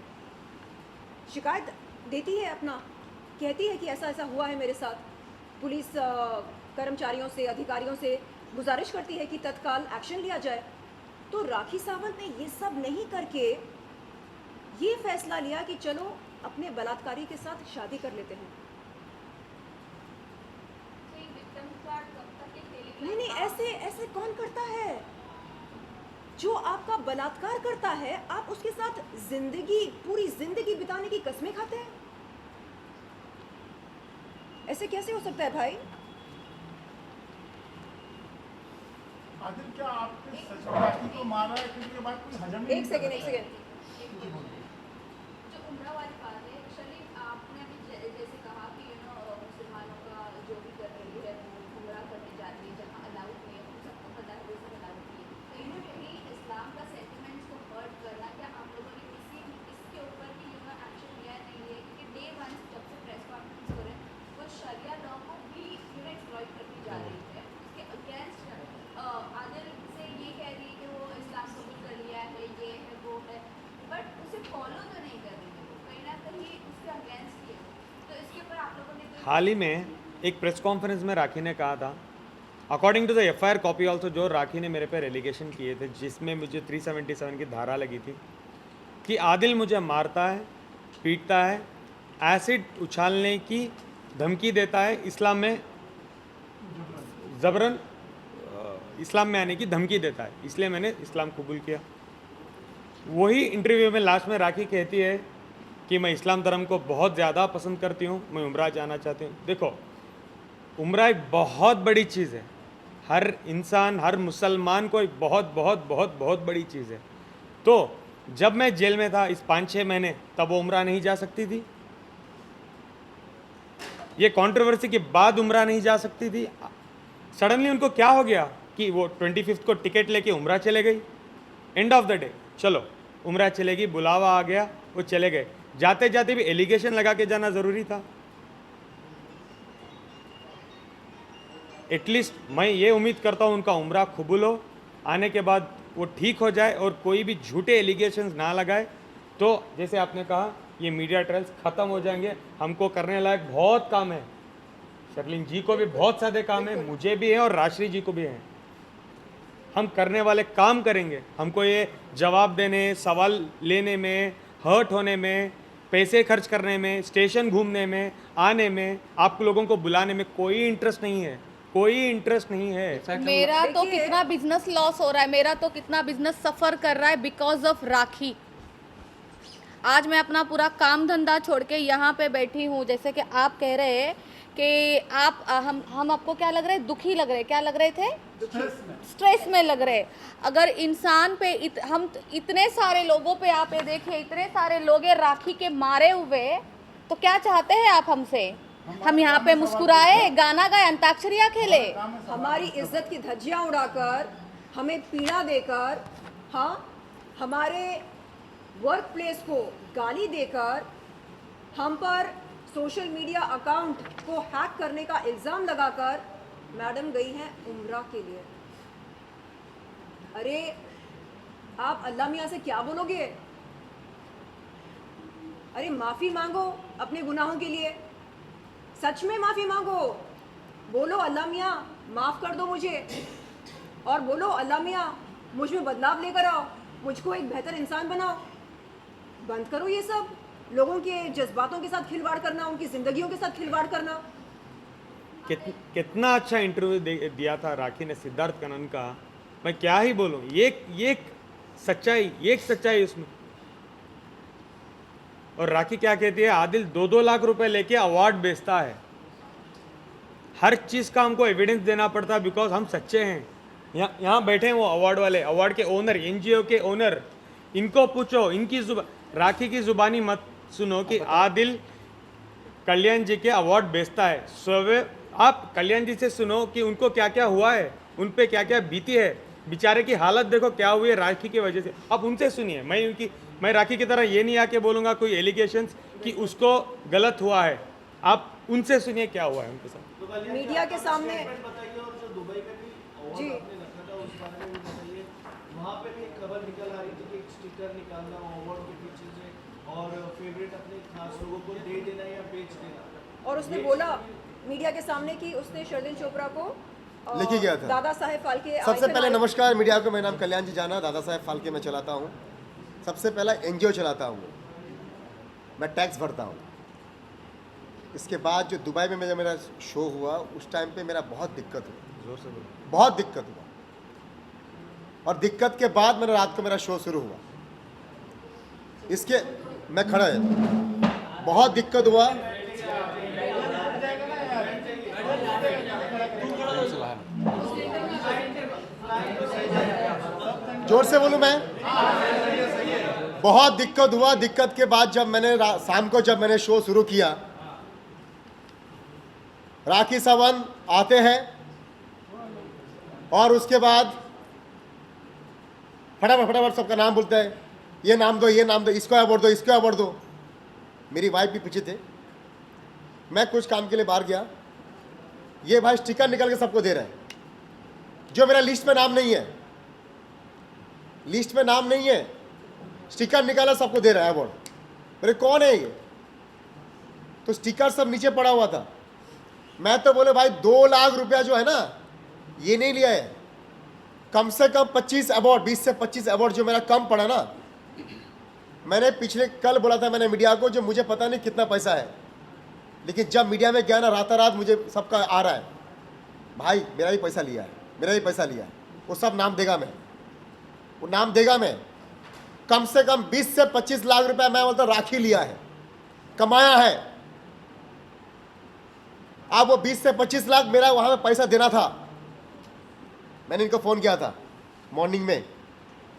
शिकायत देती है अपना, कहती है कि ऐसा ऐसा हुआ है मेरे साथ। पुलिस कर्मचारियों से, अधिकारियों से गुजारिश करती है कि तत्काल एक्शन लिया जाए। तो राखी सावंत ने ये सब नहीं करके ये फैसला लिया कि चलो अपने बलात्कारी के साथ शादी कर लेते हैं। नहीं नहीं, ऐसे ऐसे कौन करता है? जो आपका बलात्कार करता है, आप उसके साथ जिंदगी, पूरी जिंदगी बिताने की कसमें खाते हैं? ऐसे कैसे हो सकता है भाई? आदिल क्या आपने सच में राखी को मारा है? क्योंकि ये बात कोई हजम नहीं एक सेकेंड, एक करता है। सेकेंड। जो उम्रा वाली बात है, शरीफ आपने अभी जैसे कहा कि मुसलमानों का जो भी कर रही है वो उम्रा करने जाती है, जहाँ अलाउड नहीं है, उन सबको पता है वो सब अलाउड नहीं है। कहीं ना कहीं इस्लाम का सेंटिमेंट्स को हर्ट करना, क्या आप लोगों ने इसके ऊपर भी एक्शन लिया नहीं है? क्योंकि डे वन जब से प्रेस कॉन्फ्रेंस हो रहे हैं, वो शरिया लॉ को भी एक्सप्लॉइट करती जा रही है। उसके अगेंस्ट आदिल से ये कह रही है कि वो इस्लाम कबूल कर लिया है, ये है वो है, बट उसे फॉलो तो नहीं कर रही है, कहीं ना कहीं उसके अगेंस्ट ही है। तो इसके ऊपर आप लोगों ने हाल ही में एक प्रेस कॉन्फ्रेंस में राखी ने कहा था, according to the FIR copy also, जो राखी ने मेरे पे एलिगेशन किए थे, जिसमें मुझे 377 की धारा लगी थी कि आदिल मुझे मारता है, पीटता है, एसिड उछालने की धमकी देता है, इस्लाम में ज़बरन इस्लाम में आने की धमकी देता है, इसलिए मैंने इस्लाम कबूल किया। वही इंटरव्यू में लास्ट में राखी कहती है कि मैं इस्लाम धर्म को बहुत ज़्यादा पसंद करती हूँ, मैं उम्रा जाना चाहती हूँ। देखो, उम्रा एक बहुत बड़ी चीज़ है, हर इंसान, हर मुसलमान को एक बहुत बहुत बहुत बहुत बड़ी चीज़ है। तो जब मैं जेल में था इस 5-6 महीने, तब वो उम्रा नहीं जा सकती थी। ये कंट्रोवर्सी के बाद उम्रा नहीं जा सकती थी। सडनली उनको क्या हो गया कि वो 25 को टिकट लेके उम्रा चले गई। एंड ऑफ द डे चलो उम्रा चलेगी, बुलावा आ गया, वो चले गए। जाते जाते भी एलिगेशन लगा के जाना ज़रूरी था? एटलीस्ट मैं ये उम्मीद करता हूँ उनका उम्रा कबूल हो, आने के बाद वो ठीक हो जाए और कोई भी झूठे एलिगेशंस ना लगाए। तो जैसे आपने कहा, ये मीडिया ट्रायल्स ख़त्म हो जाएंगे। हमको करने लायक बहुत काम है, शर्लिन जी को भी बहुत सारे काम है, मुझे भी है और राश्री जी को भी है। हम करने वाले काम करेंगे। हमको ये जवाब देने, सवाल लेने में, हर्ट होने में, पैसे खर्च करने में, स्टेशन घूमने में, आने में, आप लोगों को बुलाने में कोई इंटरेस्ट नहीं है, कोई इंटरेस्ट नहीं है। मेरा तो देखिए- कितना बिजनेस लॉस हो रहा है, मेरा तो कितना बिजनेस सफ़र कर रहा है बिकॉज ऑफ राखी। आज मैं अपना पूरा काम धंधा छोड़ के यहाँ पे बैठी हूँ। जैसे कि आप कह रहे हैं कि आप हम आपको क्या लग रहे हैं, दुखी लग रहे हैं, क्या लग रहे थे, स्ट्रेस में लग रहे। अगर इंसान पे हम इतने सारे लोगों पे आप ये देखिए, इतने सारे लोग हैं राखी के मारे हुए, तो क्या चाहते हैं आप हमसे? हम यहाँ पे मुस्कुराए, गाना गाए, अंताक्षरियाँ खेले? हमारी इज्जत की धज्जियां उड़ाकर, हमें पीड़ा देकर, हाँ, हमारे वर्क प्लेस को गाली देकर, हम पर सोशल मीडिया अकाउंट को हैक करने का इल्ज़ाम लगाकर मैडम गई हैं उम्रा के लिए। अरे आप अल्लाह मियाँ से क्या बोलोगे? अरे माफ़ी मांगो अपने गुनाहों के लिए, सच में माफ़ी मांगो। बोलो अल्लाह मियाँ माफ़ कर दो मुझे, और बोलो अल्लाह मियाँ मुझ में बदलाव लेकर आओ, मुझको एक बेहतर इंसान बनाओ। बंद करो ये सब लोगों के जज्बातों के साथ खिलवाड़ करना, उनकी ज़िंदगियों के साथ खिलवाड़ करना। कितना अच्छा इंटरव्यू दिया था राखी ने सिद्धार्थ कनन का। मैं क्या ही बोलूं, ये एक सच्चाई उसमें। और राखी क्या कहती है, आदिल 2-2 लाख रुपए लेके अवार्ड बेचता है। हर चीज़ का हमको एविडेंस देना पड़ता है, बिकॉज हम सच्चे हैं। यहाँ बैठे हैं वो अवार्ड वाले, अवार्ड के ओनर, एनजीओ के ओनर, इनको पूछो, इनकी राखी की जुबानी मत सुनो कि आदिल कल्याण जी के अवार्ड बेचता है। स्वयं आप कल्याण जी से सुनो कि उनको क्या क्या हुआ है, उन पे क्या क्या बीती है, बेचारे की हालत देखो क्या हुई है राखी की वजह से। आप उनसे सुनिए। मैं राखी की तरह ये नहीं आके बोलूँगा कोई एलिगेशंस कि उसको गलत हुआ है। आप उनसे सुनिए क्या हुआ है उनके साथ। मीडिया के सामने बताइए, और जो दुबई का भी जी। अवार्ड आपने रखा था उस बारे में भी बताइए। वहाँ पे भी एक खबर निकल आ रही थी कि एक स्टिकर निकालना अवार्ड के पीछे से और फेवरेट अपने खास लोगों को दे देना या बेच देना। और उसने बोला मीडिया के सामने कि उसने शर्लिन चोपड़ा को लेके गया था। दादा साहेब फाल्के सबसे पहले नमस्कार मीडिया को, मेरा नाम कल्याण जी जाना, दादा साहेब फाल्के में चलाता हूँ। सबसे पहला एनजीओ चलाता हूँ, मैं टैक्स भरता हूँ। इसके बाद जो दुबई में जब मेरा शो हुआ उस टाइम पे मेरा बहुत दिक्कत हुआ, बहुत दिक्कत हुआ। और दिक्कत के बाद मेरा रात को मेरा शो शुरू हुआ। इसके मैं खड़ा है, बहुत दिक्कत हुआ। जोर से बोलूं मैं, बहुत दिक्कत हुआ। दिक्कत के बाद जब मैंने शाम को जब मैंने शो शुरू किया, राखी सावंत आते हैं और उसके बाद फटाफट सबका नाम बोलते हैं, ये नाम दो, ये नाम दो, इसको अवार्ड दो, इसको अवार्ड दो। मेरी वाइफ भी पीछे थे। मैं कुछ काम के लिए बाहर गया, ये भाई स्टिकर निकल के सबको दे रहे हैं जो मेरा लिस्ट में नाम नहीं है, लिस्ट में नाम नहीं है, स्टिकर निकाला सबको दे रहा है अवार्ड। मेरे कौन है ये? तो स्टिकर सब नीचे पड़ा हुआ था। मैं तो बोले भाई 2 लाख रुपया जो है ना, ये नहीं लिया है, कम से कम 25 अवार्ड, 20 से 25 अवार्ड जो मेरा कम पड़ा ना। मैंने पिछले कल बोला था मैंने मीडिया को, जो मुझे पता नहीं कितना पैसा है, लेकिन जब मीडिया में गया ना रात मुझे सबका आ रहा है, भाई मेरा ही पैसा लिया है, मेरा ही पैसा लिया है। वो सब नाम देगा मैं, वो नाम देगा मैं। कम से कम 20 से 25 लाख रुपया मैं बोलता राखी लिया है, कमाया है। अब वो 20 से 25 लाख मेरा वहाँ पे पैसा देना था। मैंने इनको फ़ोन किया था मॉर्निंग में,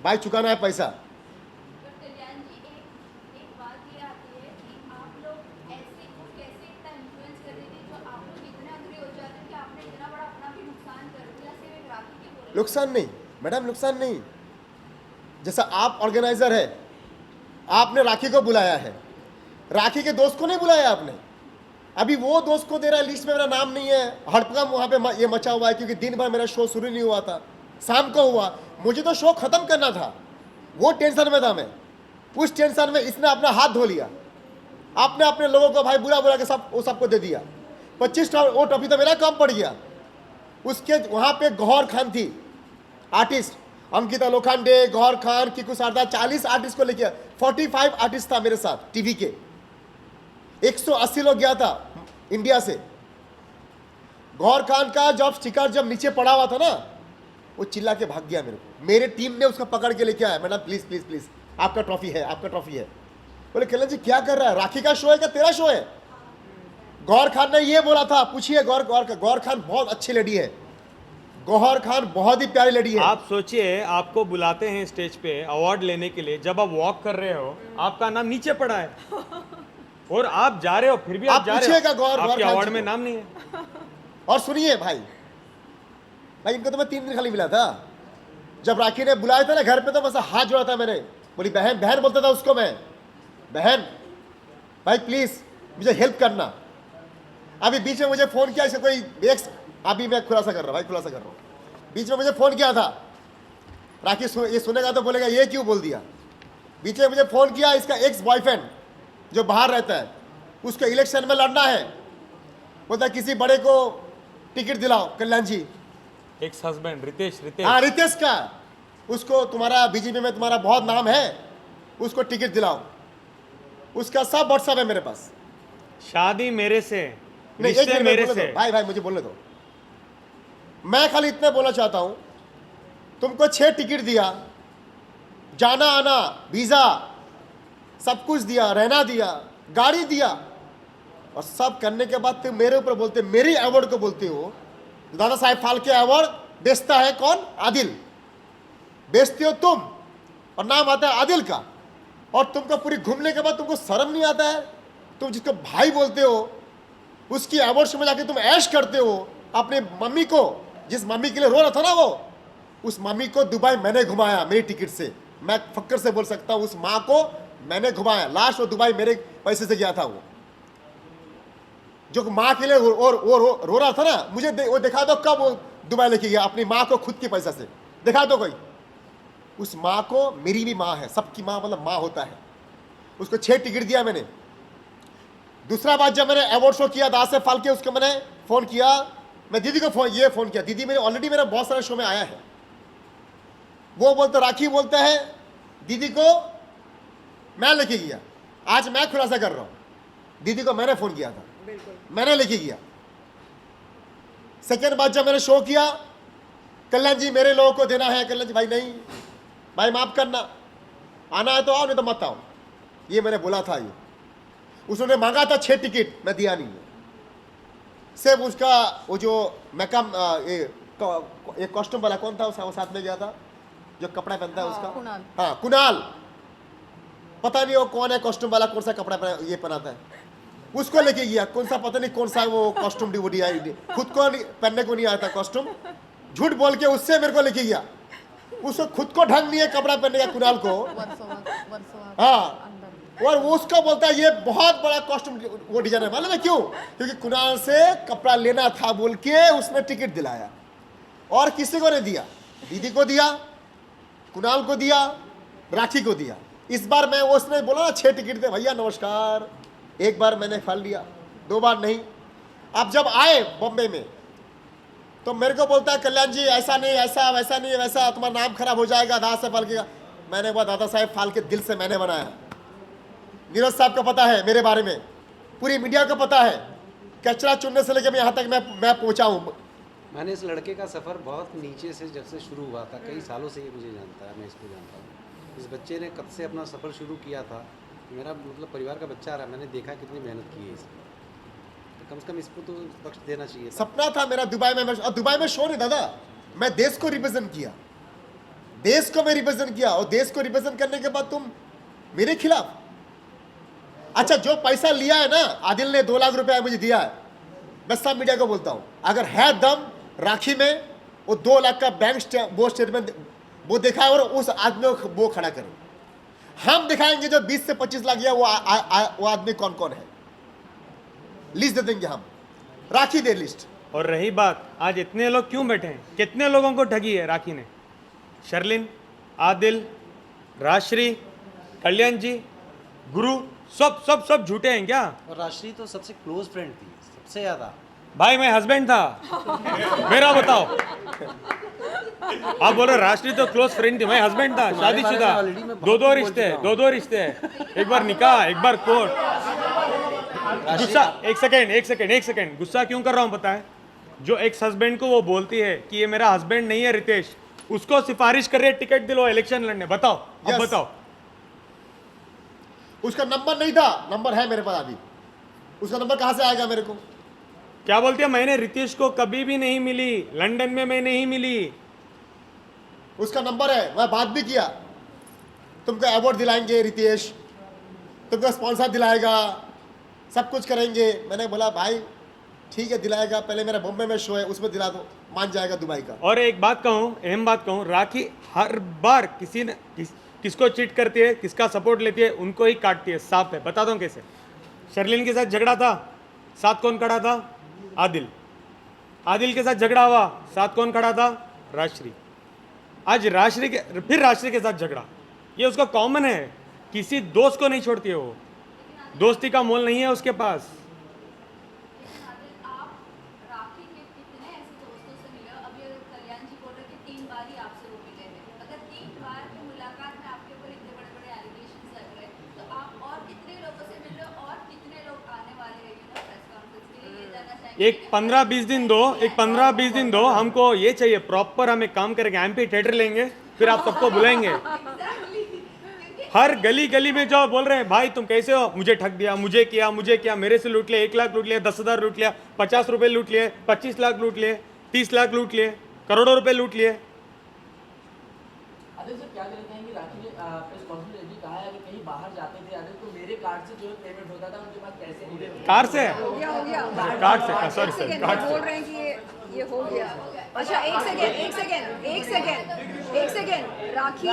भाई चुकाना है पैसा। कल्याण जी, एक बात ये आती है कि आप लोग ऐसे को कैसे इतना इन्फ्लुएंस कर रहे थे जो आप लोग इतने अग्री हो जाते हैं कि आपने इतना बड़ा अपना भी नुकसान कर दिया सिर्फ एक राखी की बोल। नुकसान नहीं मैडम, नुकसान नहीं। जैसा आप ऑर्गेनाइजर है, आपने राखी को बुलाया है, राखी के दोस्त को नहीं बुलाया आपने। अभी वो दोस्त को दे रहा है, लिस्ट में मेरा नाम नहीं है। हड़कंप वहाँ पे ये मचा हुआ है क्योंकि दिन भर मेरा शो शुरू नहीं हुआ था, शाम को हुआ। मुझे तो शो खत्म करना था, वो टेंशन में था मैं। उस टेंशन में इसने अपना हाथ धो लिया, आपने अपने लोगों को भाई बुला के वो सबको दे दिया। 25 वो ट्रॉफी तो मेरा कम पड़ गया। उसके वहाँ पे गौहर खान थी आर्टिस्ट, अंकिता लोखंडे, गौहर खान, किकू शारदा, 40 आर्टिस्ट को लेके 45 आर्टिस्ट था मेरे साथ टीवी के। 180 लोग गया था इंडिया से। गौहर खान का जब स्टिकर जब नीचे पड़ा हुआ था ना, वो चिल्ला के भाग गया मेरे को। मेरे टीम ने उसका पकड़ के लेके आया, मैडम प्लीज प्लीज प्लीज आपका ट्रॉफी है, आपका ट्रॉफी है। बोले कल्याण जी क्या कर रहा है, राखी का शो है क्या तेरा शो है? गौहर खान ने ये बोला था, पूछिए गौहर खान बहुत अच्छी लेडी है, गौहर खान बहुत ही प्यारी लेडी है। आप सोचिए, आपको बुलाते हैं स्टेज पे अवार्ड लेने के लिए, जब आप वॉक कर रहे हो आपका नाम नीचे पड़ा है और आप जा रहे हो, फिर भी आप जा रहे हो, आपके अवार्ड में नाम नहीं है। और सुनिए भाई इनको तो मैं 3 दिन खाली मिला था। जब राखी ने बुलाया था ना घर पे, तो बस हाथ जोड़ा था मैंने, बोली बहन बहन बोलता था उसको मैं, बहन भाई प्लीज मुझे हेल्प करना। अभी बीच में मुझे फोन किया, इसका कोई एक्स, अभी मैं खुलासा कर रहा हूँ भाई, खुलासा कर रहा हूँ। बीच में मुझे फोन किया था, राखी ये सुनेगा तो बोलेगा ये क्यों बोल दिया। बीच में मुझे फोन किया, इसका एक्स बॉयफ्रेंड जो बाहर रहता है, उसको इलेक्शन में लड़ना है, बोलता किसी बड़े को टिकट दिलाओ कल्याण जी। एक्स हस्बैंड रितेश हाँ रितेश का, उसको तुम्हारा बीजेपी में तुम्हारा बहुत नाम है, उसको टिकट दिलाओ। उसका सब व्हाट्सएप है मेरे पास। शादी मेरे से नहीं, एक रिश्ते मिनट मेरे बोलने से दो। भाई भाई मुझे बोलने दो। मैं खाली इतना बोलना चाहता हूं, तुमको 6 टिकट दिया, जाना आना, वीजा, सब कुछ दिया, रहना दिया, गाड़ी दिया, और सब करने के बाद तुम मेरे ऊपर बोलते, मेरी अवार्ड को बोलते हो। दादा साहेब फाल्के अवार्ड बेचता है कौन? आदिल। बेचते हो तुम, और नाम आता है आदिल का, और तुमको पूरी घूमने के बाद तुमको शर्म नहीं आता है? तुम जिसको भाई बोलते हो उसकी अवार्ड में जाके तुम ऐश करते हो। अपने मम्मी को, जिस मम्मी के लिए रो रहा था ना वो, उस मम्मी को दुबई मैंने घुमाया मेरी टिकट से। मैं फक्र से बोल सकता हूं, उस माँ को मैंने घुमाया। लास्ट वो दुबई मेरे पैसे से गया था। वो जो माँ के लिए रो रहा था ना, मुझे वो दिखा दो कब वो दुबई लेके गया अपनी माँ को खुद के पैसा से। दिखा दो कोई। उस माँ को, मेरी भी माँ है, सबकी माँ मतलब माँ होता है, उसको 6 टिकट दिया मैंने। दूसरा बात, जब मैंने अवार्ड शो किया दादा साहेब फाल्के, उसको मैंने फ़ोन किया, मैं दीदी को फ़ोन किया। दीदी मेरे ऑलरेडी मेरा बहुत सारे शो में आया है। वो बोलते, राखी बोलता है दीदी को मैं लेके गया। आज मैं खुलासा कर रहा हूँ, दीदी को मैंने फ़ोन किया था, मैंने लेके गया। सेकेंड बात, जब मैंने शो किया, कल्याण जी मेरे लोगों को देना है, कल्याण जी भाई नहीं, भाई माफ़ करना, आना है तो आओ, नहीं तो मत आओ, ये मैंने बोला था। ये उसने मांगा था 6 टिकट, मैं दिया नहीं है। सिर्फ उसका वो जो मेकअप एक कॉस्ट्यूम वाला कौन था उसका, वो साथ में गया था जो कपड़ा पहनता है उसका, कुणाल। हाँ कुणाल, पता नहीं वो कौन है कॉस्ट्यूम वाला, कौन सा कपड़ा ये पहनाता है, उसको लेके गया। कौन सा पता नहीं कौन सा वो कॉस्ट्यूम खुद को पहनने को नहीं आता कॉस्ट्यूम, झूठ बोल के उससे मेरे को लेके गया। उसको खुद को ढंग नहीं है कपड़ा पहनने का कुणाल को, हाँ, और वो उसका बोलता है ये बहुत बड़ा कॉस्ट्यूम वो डिजाइन है। मालूम है क्यों? क्योंकि कुणाल से कपड़ा लेना था बोल के उसने टिकट दिलाया, और किसी को नहीं दिया। दीदी को दिया, कुणाल को दिया, राखी को दिया। इस बार मैं, उसने बोला ना 6 टिकट दे भैया नमस्कार, एक बार मैंने फल लिया, 2 बार नहीं। अब जब आए बॉम्बे में तो मेरे को बोलता है कल्याण जी ऐसा नहीं, ऐसा वैसा नहीं, वैसा तुम्हारा नाम खराब हो जाएगा दादा साहेब फाल्के का। मैंने बोला दादा साहेब फाल्के दिल से मैंने बनाया। नीरज साहब को पता है मेरे बारे में, पूरी मीडिया को पता है, कचरा चुनने से लेकर मैं यहाँ तक मैं पहुँचा हूँ। मैंने इस लड़के का सफ़र बहुत नीचे से जब से शुरू हुआ था, कई सालों से ये मुझे जानता है, मैं इसको जानता हूँ। इस बच्चे ने कब से अपना सफ़र शुरू किया था, मेरा मतलब परिवार का बच्चा रहा, मैंने देखा कितनी मेहनत की है इसमें, तो कम से कम इसको तो बख्श देना चाहिए। सपना था मेरा दुबई में, और दुबई में शो नहीं दादा, मैं देश को रिप्रेजेंट किया, देश को मैं रिप्रेजेंट किया, और देश को रिप्रेजेंट करने के बाद तुम मेरे खिलाफ। अच्छा, जो पैसा लिया है ना आदिल ने, 2 लाख रुपया मुझे दिया है, मैं सब मीडिया को बोलता हूँ, अगर है दम राखी में, वो 2 लाख का बैंक स्टेटमेंट वो दिखाए और उस आदमी को वो खड़ा करें। हम दिखाएंगे जो 20 से 25 लाख गया वो आदमी कौन कौन है, लिस्ट दे देंगे हम, राखी दे लिस्ट। और रही बात, आज इतने लोग क्यों बैठे हैं, कितने लोगों को ठगी है राखी ने? शर्लिन, आदिल, राजश्री, कल्याण जी, गुरु, सब सब सब झूठे हैं क्या? और राशि तो सबसे क्लोज फ्रेंड थी, सबसे ज़्यादा। भाई मैं हस्बैंड था, मेरा बताओ। आप बोल रहे राष्ट्रीय तो क्लोज फ्रेंड थी, मैं हस्बैंड था, शादीशुदा, 2 रिश्ते हैं, 2 रिश्ते हैं, एक बार निकाह, एक बार कोर्ट। गुस्सा, एक सेकेंड, गुस्सा क्यों कर रहा हूँ पता है? जो एक्स हस्बैंड को वो बोलती है कि ये मेरा हस्बैंड नहीं है रितेश, उसको सिफारिश कर रही है टिकट दिलो इलेक्शन लड़ने। बताओ, अब Yes. बताओ। उसका नंबर नहीं था, नंबर है मेरे पास अभी, उसका नंबर कहाँ से आएगा मेरे को? क्या बोलती है, मैंने रितेश को कभी भी नहीं मिली, लंदन में मैं नहीं मिली। उसका नंबर है, मैं बात भी किया, तुमको अवार्ड दिलाएंगे रितेश, तुमको स्पॉन्सर दिलाएगा, सब कुछ करेंगे। मैंने बोला भाई ठीक है दिलाएगा, पहले मेरा बॉम्बे में शो है उसमें दिला दो, मान जाएगा दुबई का। और एक बात कहूँ, अहम बात कहूँ, राखी हर बार किसको चीट करती है, किसका सपोर्ट लेती है, उनको ही काटती है, साफ है। बता दो कैसे। शर्लिन के साथ झगड़ा था, साथ कौन खड़ा था? आदिल। आदिल के साथ झगड़ा हुआ, साथ कौन खड़ा था? राजश्री। आज राजश्री के साथ झगड़ा, ये उसका कॉमन है, किसी दोस्त को नहीं छोड़ती है वो, दोस्ती का मोल नहीं है उसके पास। आप राखी के कितने ऐसे दोस्तों से मिले हो? अभी अगर कल्याण जी बोल रहे कि 3 बार ही आपसे वो मिले हैं, अगर 3 बार की मुलाकात में आपके ऊपर इतने बड़े बड़े एलिगेशंस लग रहे हैं, तो आप और कितने लोगों से मिल रहे हो और कितने लोग आने वाले हैं प्रेस कॉन्फ्रेंस के लिए, ये जानना एक 15-20 दिन दो, एक 15-20 दिन दो, हमको ये चाहिए प्रॉपर, हम एक काम करेंगे, एमपी थिएटर लेंगे, फिर आप सबको बुलाएंगे, हर गली गली में जाओ, बोल रहे हैं भाई तुम कैसे हो, मुझे ठग दिया, मुझे किया, मेरे से लूट लिया, 1 लाख लूट लिया, 10,000 लूट लिया, 50 रुपए लूट लिए, 25 लाख लूट लिए, 30 लाख लूट लिए, करोड़ों रुपए लूट लिए। आदिल सर क्या कहना चाहेंगे? राखी ने प्रेस कॉन्फ्रेंस में कहा है कि कहीं बाहर जाते थे आदिल तो मेरे कार्ड से जो पेमेंट होता था उनके पास पैसे नहीं थे। कार से हो गया कार्ड से, सॉरी सर, कार्ड बोल से। रहे हैं कि ये हो गया। अच्छा एक सेकेंड राखी,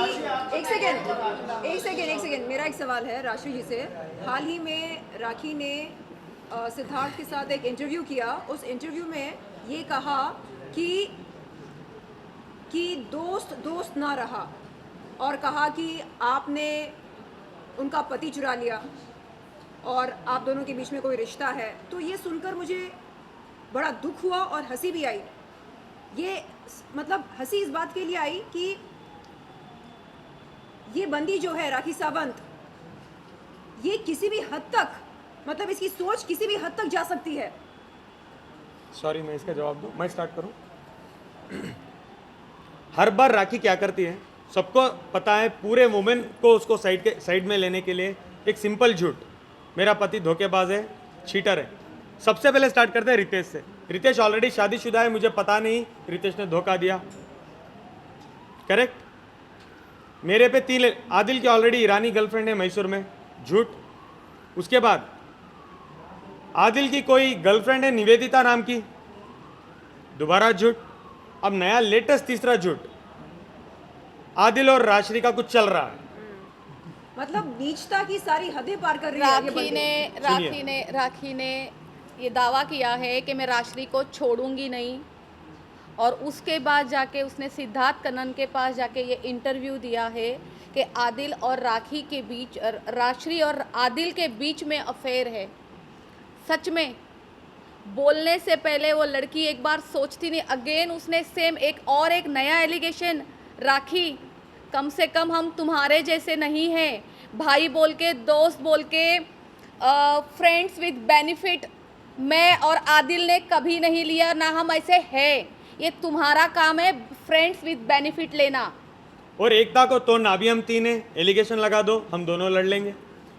एक सेकेंड मेरा एक सवाल है राशि जी से। हाल ही में राखी ने सिद्धार्थ के साथ एक इंटरव्यू किया, उस इंटरव्यू में ये कहा कि दोस्त ना रहा, और कहा कि आपने उनका पति चुरा लिया और आप दोनों के बीच में कोई रिश्ता है। तो ये सुनकर मुझे बड़ा दुख हुआ और हंसी भी आई। ये मतलब हंसी इस बात के लिए आई कि ये बंदी जो है राखी सावंत, ये किसी भी हद तक, मतलब इसकी सोच किसी भी हद तक जा सकती है। सॉरी मैं इसका जवाब दूं, मैं स्टार्ट करूं। हर बार राखी क्या करती है, सबको पता है, पूरे वुमेन को उसको साइड में लेने के लिए एक सिंपल झूठ, मेरा पति धोखेबाज है, चीटर है। सबसे पहले स्टार्ट करते हैं रितेश से। रितेश ऑलरेडी शादीशुदा है, मुझे पता नहीं रितेश ने धोखा दिया, करेक्ट। मेरे पे 3, आदिल की ऑलरेडी ईरानी गर्लफ्रेंड है मैसूर में, झूठ। उसके बाद आदिल की कोई गर्लफ्रेंड है निवेदिता नाम की, दोबारा झूठ। अब नया लेटेस्ट तीसरा झूठ, आदिल और राशि का कुछ चल रहा है। मतलब नीचता की सारी हदें पार कर रही है ये राखी ने ये दावा किया है कि मैं राशि को छोड़ूंगी नहीं, और उसके बाद जाके उसने सिद्धार्थ कन्नन के पास जाके ये इंटरव्यू दिया है कि आदिल और राखी के बीच, राशि और आदिल के बीच में अफेयर है। सच में बोलने से पहले वो लड़की एक बार सोचती नहीं। अगेन उसने सेम एक नया एलिगेशन, राखी कम से कम हम तुम्हारे जैसे नहीं हैं, भाई बोल के, दोस्त बोल के, फ्रेंड्स विद बेनिफिट मैं और आदिल ने कभी नहीं लिया, ना हम ऐसे हैं। ये तुम्हारा काम है फ्रेंड्स विद बेनिफिट लेना। और एकता को तोड़ना, अभी हम 3 हैं, एलिगेशन लगा दो, हम दोनों लड़ लेंगे,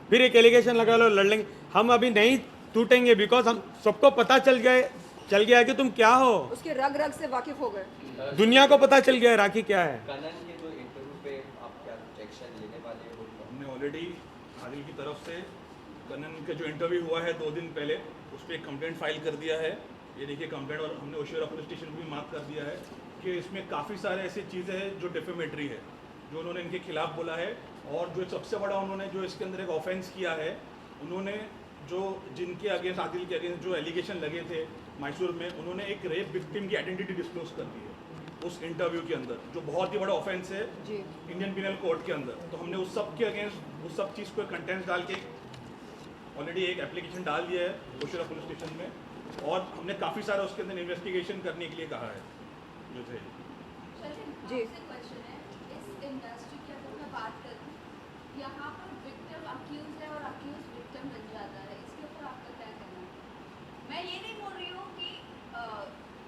फिर एक एलिगेशन लगा लो, लड़ लेंगे। हम अभी नहीं टूटेंगे, बिकॉज हम सबको पता चल गया है कि तुम क्या हो, उसके रग रग से वाकिफ हो गए, दुनिया को पता चल गया है राखी क्या है। कनन के जो इंटरव्यू पे आप क्या एक्शन लेने वाले हो? हमने ऑलरेडी आदिल की तरफ से कनन का जो इंटरव्यू हुआ है 2 दिन पहले, उस पर एक कंप्लेंट फाइल कर दिया है। ये देखिए कंप्लेंट, और हमने ओशिवरा पुलिस स्टेशन को भी मार्क कर दिया है कि इसमें काफ़ी सारे ऐसी चीज़ें हैं जो डिफेमेटरी है, जो उन्होंने इनके खिलाफ बोला है। और जो सबसे बड़ा उन्होंने जो इसके अंदर एक ऑफेंस किया है, उन्होंने जो जिनके अगेंस्ट, आदिल के अगेंस्ट जो एलिगेशन लगे थे मैसूर में, उन्होंने एक रेप विक्टिम की आइडेंटिटी डिस्क्लोज कर दी है उस इंटरव्यू के अंदर, जो बहुत ही बड़ा ऑफेंस है इंडियन पिनल कोड के अंदर। तो हमने उस सब के अगेंस्ट उस सब चीज़ को कंटेंट्स डाल के ऑलरेडी एक एप्लीकेशन डाल दिया है ओशिवरा पुलिस स्टेशन में, और हमने काफ़ी सारा उसके अंदर इन्वेस्टिगेशन करने के लिए कहा है जो थे। जी क्वेश्चन है, इस इंडस्ट्री की अगर मैं बात करूं, यहाँ पर विक्टिम अक्यूज है और अक्यूज विक्टिम बन जाता है, इसके ऊपर आपका क्या कहना है? मैं ये नहीं बोल रही हूँ कि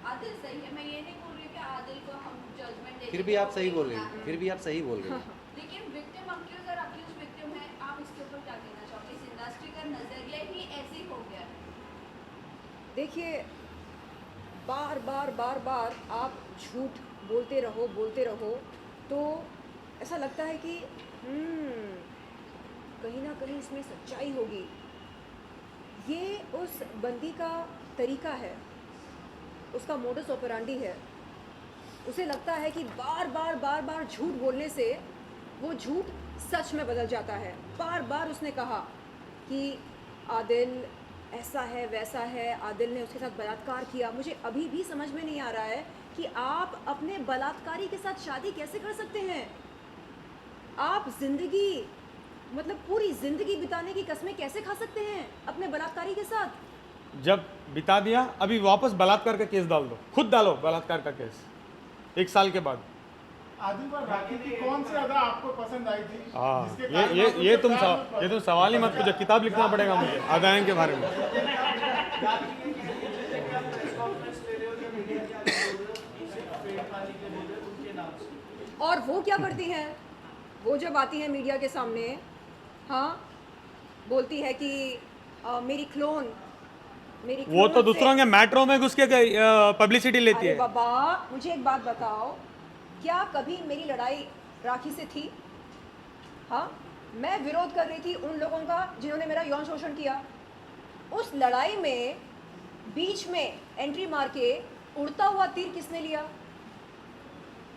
आदिल सही है, मैं ये नहीं बोल रही हूँ कि आदिल को हम जजमेंट देंगे, फिर भी आप सही बोल रहे हैं, फिर भी आप सही बोल रहे हैं। लेकिन विक्टिम अक्यूज और अक्यूज विक्टिम है, आप इसके ऊपर क्या कहना चाहोगे? इस इंडस्ट्री का नजरिया ही ऐसे ही हो गया है। देखिए, बार बार आप झूठ बोलते रहो तो ऐसा लगता है कि कहीं ना कहीं इसमें सच्चाई होगी। ये उस बंदी का तरीका है, उसका मोडस ऑपरेंडी है। उसे लगता है कि बार झूठ बोलने से वो झूठ सच में बदल जाता है। बार उसने कहा कि आदिल ऐसा है वैसा है, आदिल ने उसके साथ बलात्कार किया। मुझे अभी भी समझ में नहीं आ रहा है कि आप अपने बलात्कारी के साथ शादी कैसे कर सकते हैं। आप ज़िंदगी, मतलब पूरी ज़िंदगी बिताने की कसमें कैसे खा सकते हैं अपने बलात्कारी के साथ? जब बिता दिया, अभी वापस बलात्कार का केस डाल दो, खुद डालो बलात्कार का केस 1 साल के बाद। आदिल पर राखी की कौन सी अदा आपको पसंद आई थी? हाँ, ये तुम सवाल ही मत पूछो, किताब लिखना पड़ेगा मुझे अदाएं के बारे में। बातें बोल रहे हैं उनके नाम से। और वो क्या करती हैं, वो जब आती हैं मीडिया के सामने, हाँ, बोलती है कि मेरी क्लोन वो तो दूसरों के मेट्रो में घुस के पब्लिसिटी लेती अरे है। बाबा, मुझे एक बात बताओ, क्या कभी मेरी लड़ाई राखी से थी? हाँ, मैं विरोध कर रही थी उन लोगों का जिन्होंने मेरा यौन शोषण किया। उस लड़ाई में बीच में एंट्री मार के उड़ता हुआ तीर किसने लिया?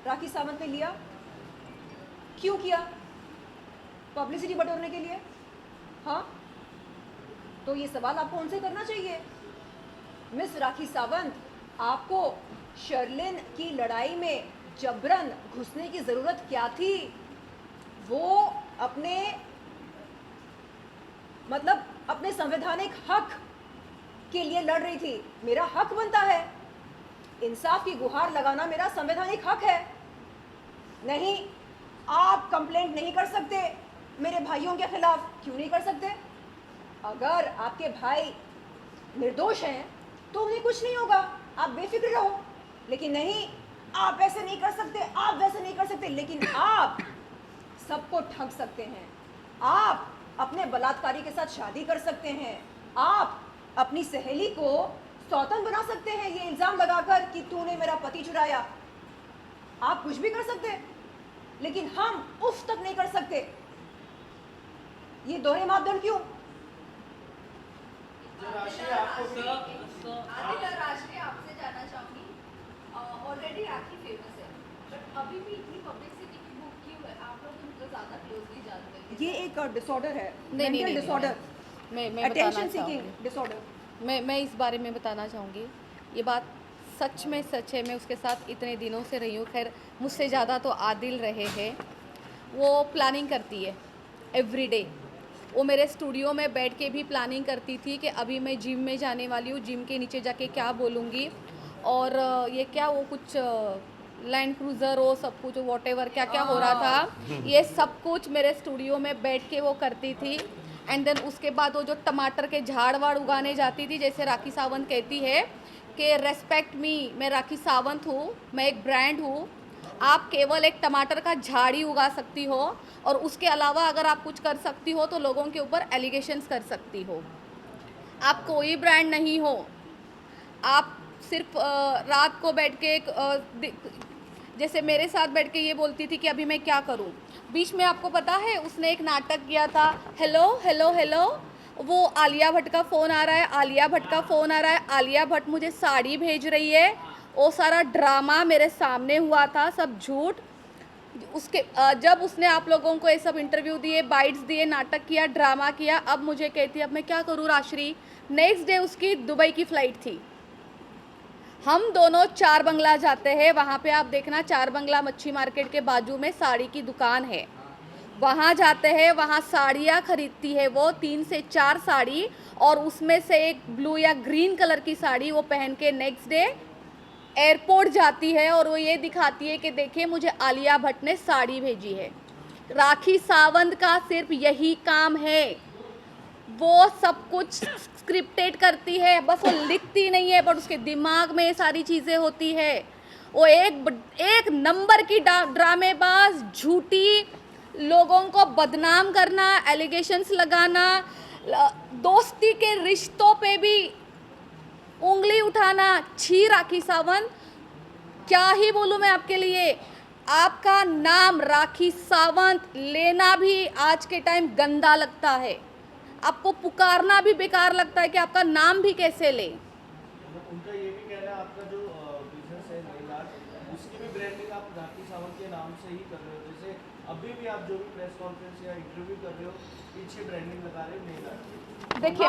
राखी सावंत ने लिया। क्यों किया? पब्लिसिटी बटोरने के लिए। हाँ, तो ये सवाल आपको उनसे करना चाहिए। मिस राखी सावंत, आपको शर्लिन की लड़ाई में जबरन घुसने की ज़रूरत क्या थी? वो अपने अपने संवैधानिक हक के लिए लड़ रही थी। मेरा हक बनता है, इंसाफ की गुहार लगाना मेरा संवैधानिक हक है। नहीं, आप कंप्लेंट नहीं कर सकते मेरे भाइयों के खिलाफ। क्यों नहीं कर सकते? अगर आपके भाई निर्दोष हैं तो उन्हें कुछ नहीं होगा, आप बेफिक्र रहो। लेकिन नहीं, आप ऐसे नहीं कर सकते, आप वैसे नहीं कर सकते। लेकिन आप सबको ठग सकते हैं, आप अपने बलात्कारी के साथ शादी कर सकते हैं, आप अपनी सहेली को सौतन बना सकते हैं ये इल्ज़ाम लगाकर कि तूने मेरा पति चुराया। आप कुछ भी कर सकते हैं, लेकिन हम उफ तक नहीं कर सकते। ये दोहरे मापदंड क्यों? आदिल और राशि, आपसे जानना चाहूंगी, ऑलरेडी राखी फेमस है, बट अभी भी इतनी पब्लिसिटी की बुक क्यों है? आप लोग उनको ज़्यादा क्लोजली जानते हैं। ये एक डिसऑर्डर है, नहीं, मेंटल डिसऑर्डर, मैं अटेंशन सीकिंग डिसऑर्डर। मैं इस बारे में बताना चाहूँगी। ये बात सच में सच है। मैं उसके साथ इतने दिनों से रही हूँ। खैर, मुझसे ज़्यादा तो आदिल रहे हैं। वो प्लानिंग करती है एवरीडे। वो मेरे स्टूडियो में बैठ के भी प्लानिंग करती थी कि अभी मैं जिम में जाने वाली हूँ, जिम के नीचे जाके क्या बोलूँगी, और ये क्या वो कुछ लैंड क्रूज़र वो सब कुछ वॉटेवर क्या क्या हो रहा था, ये सब कुछ मेरे स्टूडियो में बैठ के वो करती थी। एंड देन उसके बाद वो जो टमाटर के झाड़ वाड़ उगाने जाती थी, जैसे राखी सावंत कहती है कि रेस्पेक्ट मी, मैं राखी सावंत हूँ, मैं एक ब्रांड हूँ, आप केवल एक टमाटर का झाड़ ही उगा सकती हो, और उसके अलावा अगर आप कुछ कर सकती हो तो लोगों के ऊपर एलिगेशंस कर सकती हो। आप कोई ब्रांड नहीं हो। आप सिर्फ रात को बैठ के जैसे मेरे साथ बैठ के ये बोलती थी कि अभी मैं क्या करूं। बीच में आपको पता है उसने एक नाटक किया था, हेलो हेलो हेलो, वो आलिया भट्ट का फ़ोन आ रहा है, आलिया भट्ट का फ़ोन आ रहा है, आलिया भट्ट मुझे साड़ी भेज रही है। वो सारा ड्रामा मेरे सामने हुआ था, सब झूठ। उसके जब उसने आप लोगों को ये सब इंटरव्यू दिए, बाइट्स दिए, नाटक किया, ड्रामा किया, अब मुझे कहती है अब मैं क्या करूँ राश्री। नेक्स्ट डे उसकी दुबई की फ़्लाइट थी। हम दोनों चार बंगला जाते हैं, वहाँ पे आप देखना चार बंगला मच्छी मार्केट के बाजू में साड़ी की दुकान है, वहाँ जाते हैं, वहाँ साड़ियाँ खरीदती है वो 3 से 4 साड़ी, और उसमें से एक ब्लू या ग्रीन कलर की साड़ी वो पहन के नेक्स्ट डे एयरपोर्ट जाती है, और वो ये दिखाती है कि देखिए मुझे आलिया भट्ट ने साड़ी भेजी है। राखी सावंत का सिर्फ यही काम है, वो सब कुछ स्क्रिप्टेड करती है, बस वो लिखती नहीं है, बट उसके दिमाग में ये सारी चीज़ें होती है। वो एक नंबर की ड्रामेबाज, झूठी, लोगों को बदनाम करना, एलिगेशंस लगाना, दोस्ती के रिश्तों पे भी उंगली उठाना। छी राखी सावंत, क्या ही बोलूँ मैं आपके लिए। आपका नाम राखी सावंत लेना भी आज के टाइम गंदा लगता है, आपको पुकारना भी बेकार लगता है कि आपका नाम भी कैसे ले। उनका ये भी कहना है आपका जो बिजनेस है नेल आर्ट, उसकी भी ब्रांडिंग आप राखी सावंत के नाम से ही कर रहे हो। जैसे अभी भी आप जो भी प्रेस कॉन्फ्रेंस या इंटरव्यू कर रहे हो, पीछे ब्रांडिंग लगा रहे हो नेल आर्ट। देखिए,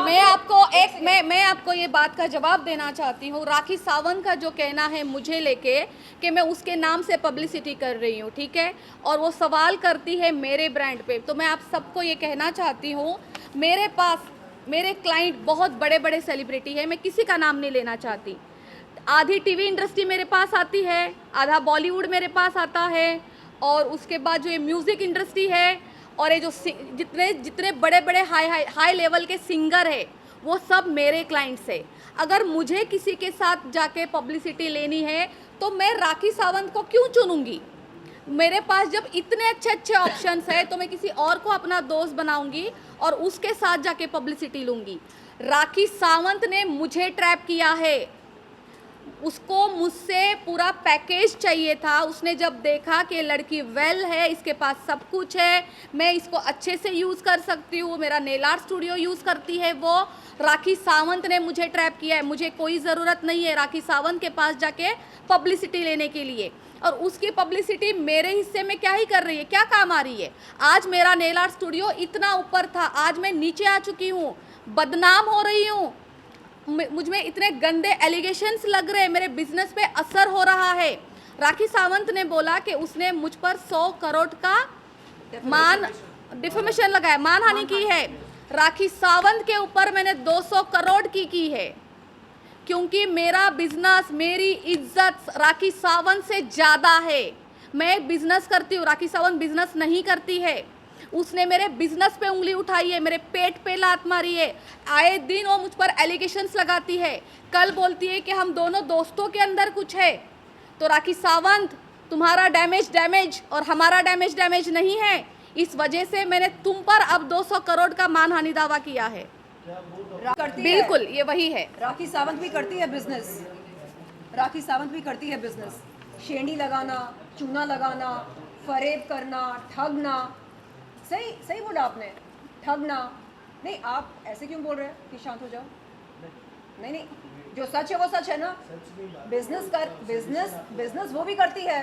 मैं आपको ये बात का जवाब देना चाहती हूँ। राखी सावंत का जो कहना है मुझे लेके कि मैं उसके नाम से पब्लिसिटी कर रही हूँ, ठीक है, और वो सवाल करती है मेरे ब्रांड पे, तो मैं आप सबको ये कहना चाहती हूँ, मेरे पास मेरे क्लाइंट बहुत बड़े बड़े सेलिब्रिटी है, मैं किसी का नाम नहीं लेना चाहती। आधी टीवी इंडस्ट्री मेरे पास आती है, आधा बॉलीवुड मेरे पास आता है, और उसके बाद जो ये म्यूज़िक इंडस्ट्री है, और ये जो जितने बड़े बड़े हाई लेवल के सिंगर है, वो सब मेरे क्लाइंट्स है। अगर मुझे किसी के साथ जाके पब्लिसिटी लेनी है तो मैं राखी सावंत को क्यों चुनूंगी? मेरे पास जब इतने अच्छे अच्छे ऑप्शंस है तो मैं किसी और को अपना दोस्त बनाऊंगी और उसके साथ जाके पब्लिसिटी लूंगी। राखी सावंत ने मुझे ट्रैप किया है। उसको मुझसे पूरा पैकेज चाहिए था। उसने जब देखा कि लड़की वेल है, इसके पास सब कुछ है, मैं इसको अच्छे से यूज़ कर सकती हूँ, मेरा नेल आर्ट स्टूडियो यूज़ करती है वो, राखी सावंत ने मुझे ट्रैप किया है। मुझे कोई ज़रूरत नहीं है राखी सावंत के पास जाके पब्लिसिटी लेने के लिए। और उसकी पब्लिसिटी मेरे हिस्से में क्या ही कर रही है, क्या काम आ रही है? आज मेरा नेल आर्ट स्टूडियो इतना ऊपर था, आज मैं नीचे आ चुकी हूँ, बदनाम हो रही हूँ, मुझ में इतने गंदे एलिगेशंस लग रहे हैं, मेरे बिजनेस पे असर हो रहा है। राखी सावंत ने बोला कि उसने मुझ पर 100 करोड़ का डिफेमेशन लगाया, मानहानि की है। राखी सावंत के ऊपर मैंने 200 करोड़ की है, क्योंकि मेरा बिजनेस, मेरी इज्जत राखी सावंत से ज़्यादा है। मैं बिजनेस करती हूँ, राखी सावंत बिजनेस नहीं करती है। उसने मेरे बिजनेस पे उंगली उठाई है, मेरे पेट पे लात मारी है, आए दिन वो मुझ पर एलिगेशंस लगाती है। कल बोलती है कि हम दोनों दोस्तों के अंदर कुछ है। तो राखी सावंत, तुम्हारा डैमेज और हमारा डैमेज नहीं है। इस वजह से मैंने तुम पर अब 200 करोड़ का मानहानि दावा किया है। बिल्कुल ये वही है। राखी सावंत भी करती है बिजनेस, राखी सावंत भी करती है बिजनेस। शेंडी लगाना, चूना लगाना, फरेब करना, ठगना। सही बोला आपने, ठगना नहीं। आप ऐसे क्यों बोल रहे हैं कि शांत हो जाओ? नहीं, जो सच है वो सच है ना। बिजनेस वो भी करती है,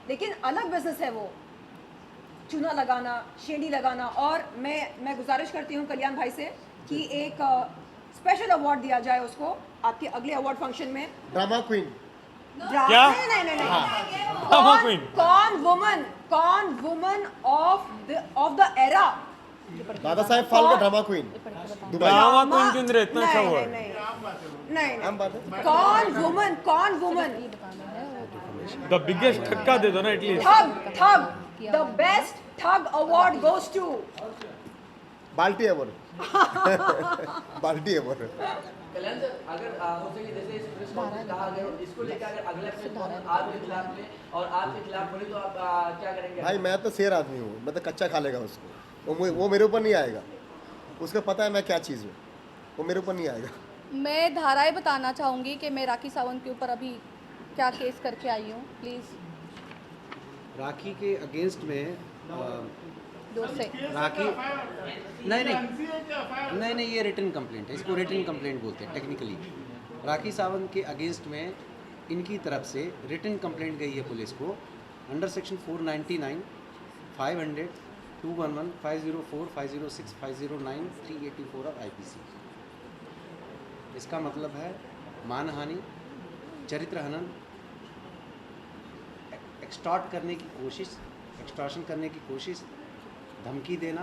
लेकिन अलग बिजनेस है वो, चूना लगाना, शेंडी लगाना। और मैं गुजारिश करती हूँ कल्याण भाई से कि एक स्पेशल अवार्ड दिया जाए उसको आपके अगले अवार्ड फंक्शन में। Drama queen. क्या? नहीं। कौन woman of the era? Dada Saheb Phalke drama queen. Drama queen क्यों रहे इतना अच्छा हुआ? नहीं। कौन वुमन द बिगेस्ट ठक्का दे दो ना एटलीस्ट। ठग द बेस्ट ठग अवार्ड गोज टू बाल्टी अवार्ड। बाल्टी अवार्ड। कल्याण सर, अगर हो सके जैसे इस प्रेस कॉन्फ्रेंस कहा गया, इसको लेकर अगर अगला प्रेस कॉन्फ्रेंस आपके खिलाफ ले और आपके खिलाफ बोले तो आप क्या करेंगे? भाई मैं तो शेर आदमी हूँ, मैं तो कच्चा खा लेगा उसको। वो मेरे ऊपर नहीं आएगा, उसको पता है मैं क्या चीज़ हूँ, वो मेरे ऊपर नहीं आएगा। मैं धाराएं बताना चाहूँगी कि मैं राखी सावंत के ऊपर अभी क्या केस करके आई हूँ। प्लीज़ राखी के अगेंस्ट में से राखी नहीं, ये रिटन कंप्लेंट है, इसको रिटन कंप्लेंट बोलते हैं टेक्निकली। राखी सावंत के अगेंस्ट में इनकी तरफ से रिटन कंप्लेंट गई है पुलिस को अंडर सेक्शन 499, 500, 211, 504, 506, 509, 384 ऑफ IPC। इसका मतलब है मानहानि, चरित्र हनन, एक्सटॉर्ट करने की कोशिश, एक्सटॉर्शन करने की कोशिश, धमकी देना,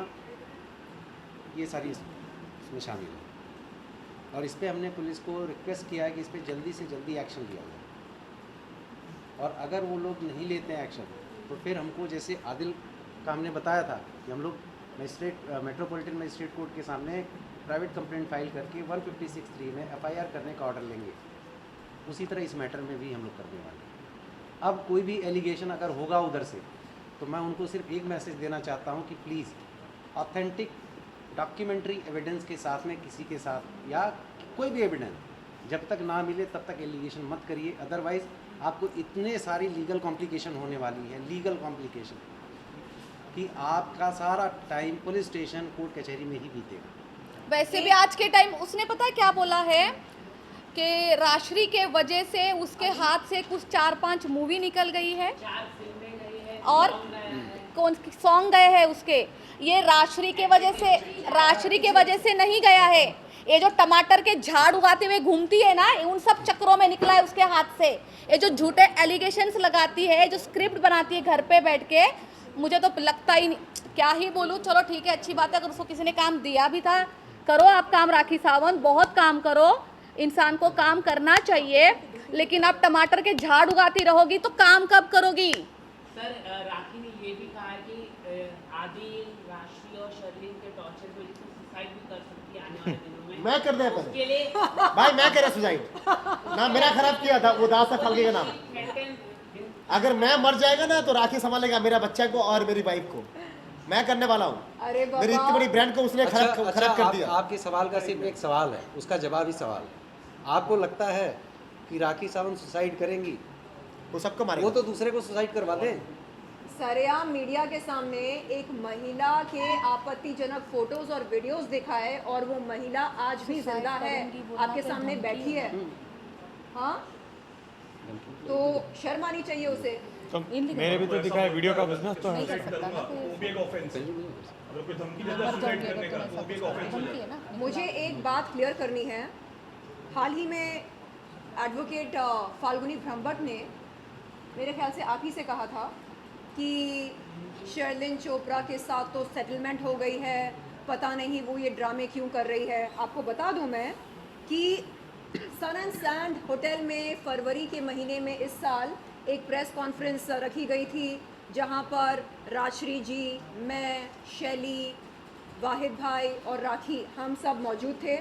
ये सारी इसमें शामिल है। और इस पर हमने पुलिस को रिक्वेस्ट किया है कि इस पर जल्दी से जल्दी एक्शन लिया जाए। और अगर वो लोग नहीं लेते हैं एक्शन तो फिर हमको, जैसे आदिल का हमने बताया था कि हम लोग मेट्रोपॉलिटन मजिस्ट्रेट कोर्ट के सामने प्राइवेट कंप्लेंट फाइल करके 156(3) में FIR करने का ऑर्डर लेंगे, उसी तरह इस मैटर में भी हम लोग करने वाले हैं। अब कोई भी एलिगेशन अगर होगा उधर से तो मैं उनको सिर्फ एक मैसेज देना चाहता हूं कि प्लीज़ ऑथेंटिक डॉक्यूमेंट्री एविडेंस के साथ में किसी के साथ या कोई भी एविडेंस जब तक ना मिले तब तक एलिगेशन मत करिए। अदरवाइज़ आपको इतने सारी लीगल कॉम्प्लिकेशन होने वाली है, लीगल कॉम्प्लिकेशन, कि आपका सारा टाइम पुलिस स्टेशन कोर्ट कचहरी में ही बीतेगा। वैसे भी आज के टाइम उसने पता है क्या बोला है कि राश्री के वजह से उसके हाथ से कुछ 4-5 मूवी निकल गई है और कौन सॉन्ग गए हैं उसके। ये राश्री के वजह से नहीं गया है। ये जो टमाटर के झाड़ उगाते हुए घूमती है ना, उन सब चक्रों में निकला है उसके हाथ से। ये जो झूठे एलिगेशंस लगाती है, जो स्क्रिप्ट बनाती है घर पे बैठ के, मुझे तो लगता ही नहीं, क्या ही बोलूँ। चलो ठीक है, अच्छी बात है, अगर उसको किसी ने काम दिया भी था, करो आप काम राखी सावंत, बहुत काम करो, इंसान को काम करना चाहिए। लेकिन आप टमाटर के झाड़ उगाती रहोगी तो काम कब करोगी? सर, राखी ने ये भी कहा है कि आदिल, राशि और शर्लिन के टॉर्चर की वजह से सुसाइड भी कर सकती है आने वाले दिनों में। मैं कर दिया पहले भाई, मैं कह रहा सुसाइड ना मेरा खराब किया था वो दासा फालके का नाम। अगर मैं मर जाएगा ना तो राखी संभालेगा मेरा बच्चा को और मेरी वाइफ को। मैं करने वाला हूँ, अरे मेरी इतनी बड़ी ब्रांड को उसने खराब कर दिया। आपके सवाल का सिर्फ एक सवाल है, उसका जवाब ही सवाल है। आपको लगता है कि राखी सावंत सुसाइड करेंगी? वो सबको मारेगा। वो तो दूसरे को सुसाइड करवा दें। सरेआम मीडिया के सामने एक महिला के आपत्तिजनक फोटोज और वीडियोस दिखाए और वो महिला आज भी जिंदा है, आपके सामने बैठी है। हाँ, तो शर्म आनी चाहिए उसे। तो मेरे भी तो दिखाया वीडियो का बिजनेस तो है। वो भी एक ऑफेंस है। अगर कोई धमकी देता है सुसाइड करने का वो भी एक ऑफेंस हो जाता है। मुझे एक बात क्लियर करनी है। हाल ही में एडवोकेट फाल्गुनी ब्रह्मभट्ट ने मेरे ख्याल से आप ही से कहा था कि शर्लिन चोपड़ा के साथ तो सेटलमेंट हो गई है, पता नहीं वो ये ड्रामे क्यों कर रही है। आपको बता दूं मैं कि सन एंड सैंड होटल में फरवरी के महीने में इस साल एक प्रेस कॉन्फ्रेंस रखी गई थी जहां पर राजश्री जी, मैं, शैली, वाहिद भाई और राखी हम सब मौजूद थे।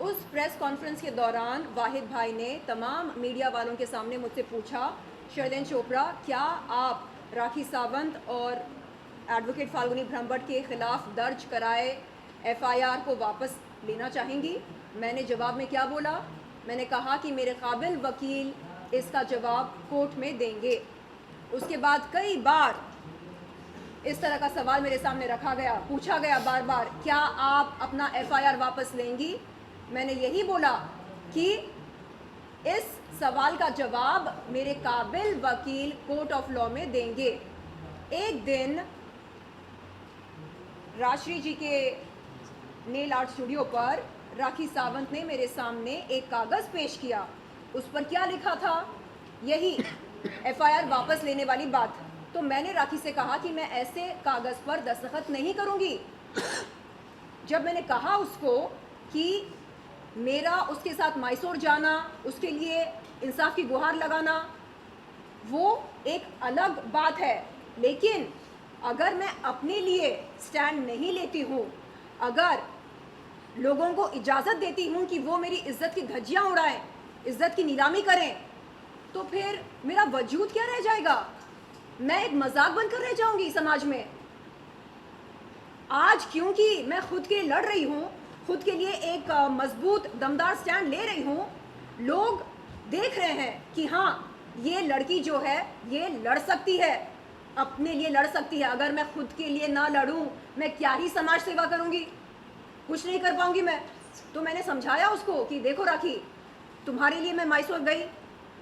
उस प्रेस कॉन्फ्रेंस के दौरान वाहिद भाई ने तमाम मीडिया वालों के सामने मुझसे पूछा, शर्लिन चोपड़ा क्या आप राखी सावंत और एडवोकेट फाल्गुनी ब्रह्मभट्ट के खिलाफ दर्ज कराए एफआईआर को वापस लेना चाहेंगी? मैंने जवाब में क्या बोला? मैंने कहा कि मेरे काबिल वकील इसका जवाब कोर्ट में देंगे। उसके बाद कई बार इस तरह का सवाल मेरे सामने रखा गया, पूछा गया बार बार, क्या आप अपना एफआईआर वापस लेंगी? मैंने यही बोला कि इस सवाल का जवाब मेरे काबिल वकील कोर्ट ऑफ लॉ में देंगे। एक दिन राजश्री जी के नेल आर्ट स्टूडियो पर राखी सावंत ने मेरे सामने एक कागज़ पेश किया। उस पर क्या लिखा था? यही एफआईआर वापस लेने वाली बात। तो मैंने राखी से कहा कि मैं ऐसे कागज़ पर दस्तखत नहीं करूँगी। जब मैंने कहा उसको कि मेरा उसके साथ मैसूर जाना, उसके लिए इंसाफ की गुहार लगाना, वो एक अलग बात है, लेकिन अगर मैं अपने लिए स्टैंड नहीं लेती हूँ, अगर लोगों को इजाज़त देती हूँ कि वो मेरी इज्जत की धज्जियाँ उड़ाएं, इज्जत की नीलामी करें, तो फिर मेरा वजूद क्या रह जाएगा? मैं एक मजाक बनकर रह जाऊंगी समाज में। आज क्योंकि मैं खुद के लिए लड़ रही हूँ, खुद के लिए एक मजबूत दमदार स्टैंड ले रही हूँ, लोग देख रहे हैं कि हाँ ये लड़की जो है ये लड़ सकती है, अपने लिए लड़ सकती है। अगर मैं खुद के लिए ना लड़ूं, मैं क्या ही समाज सेवा करूँगी? कुछ नहीं कर पाऊंगी मैं। तो मैंने समझाया उसको कि देखो राखी, तुम्हारे लिए मैं मैसूर गई,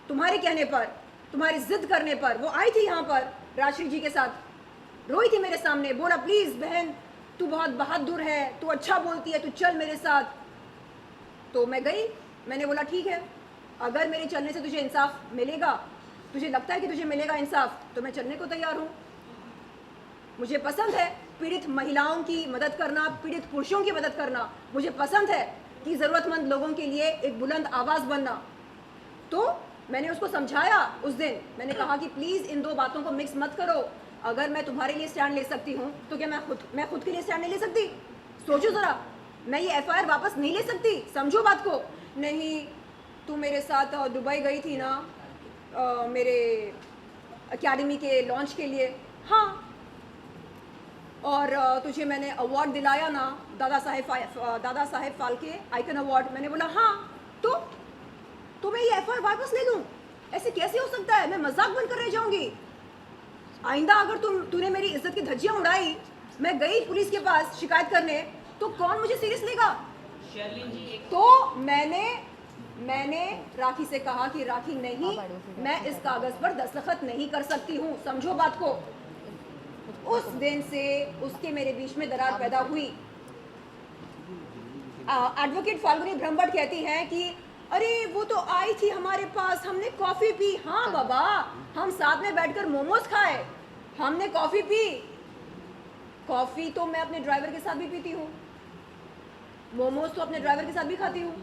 तुम्हारे कहने पर, तुम्हारी जिद करने पर। वो आई थी यहाँ पर राजश्री जी के साथ, रोई थी मेरे सामने, बोला प्लीज़ बहन तू बहुत बहादुर है, तू अच्छा बोलती है, तू चल मेरे साथ। तो मैं गई। मैंने बोला ठीक है, अगर मेरे चलने से तुझे इंसाफ मिलेगा, तुझे लगता है कि तुझे मिलेगा इंसाफ, तो मैं चलने को तैयार हूँ। मुझे पसंद है पीड़ित महिलाओं की मदद करना, पीड़ित पुरुषों की मदद करना। मुझे पसंद है कि ज़रूरतमंद लोगों के लिए एक बुलंद आवाज़ बनना। तो मैंने उसको समझाया उस दिन। मैंने कहा कि प्लीज़ इन दो बातों को मिक्स मत करो। अगर मैं तुम्हारे लिए स्टैंड ले सकती हूँ तो क्या मैं खुद के लिए स्टैंड नहीं ले सकती? सोचो ज़रा, मैं ये एफआईआर वापस नहीं ले सकती? समझो बात को। नहीं, तू मेरे साथ दुबई गई थी ना मेरे एकेडमी के लॉन्च के लिए, हाँ, और तुझे मैंने अवार्ड दिलाया ना, दादा साहेब फाल्के आइकन अवार्ड। मैंने बोला हाँ, तो मैं ये एफआईआर वापस ले लूँ? ऐसे कैसे हो सकता है? मैं मजाक बनकर रह जाऊंगी। आइंदा अगर तूने मेरी इज्जत की धज्जियाँ उड़ाई, मैं गई पुलिस के पास शिकायत करने, तो कौन मुझे सीरियस लेगा? तो मैंने राखी से कहा कि राखी नहीं, मैं इस कागज़ पर दस्तखत नहीं कर सकती हूँ। समझो बात को। उस दिन से उसके मेरे बीच में दरार पैदा हुई। एडवोकेट फाल्गुनी ब्रह्मभट्ट कहती हैं कि अरे वो तो आई थी हमारे पास, हमने कॉफ़ी पी। हाँ बाबा, हम साथ में बैठकर मोमोज खाए, हमने कॉफ़ी पी। कॉफ़ी तो मैं अपने ड्राइवर के साथ भी पीती हूँ, मोमोज तो अपने ड्राइवर के साथ भी खाती हूँ।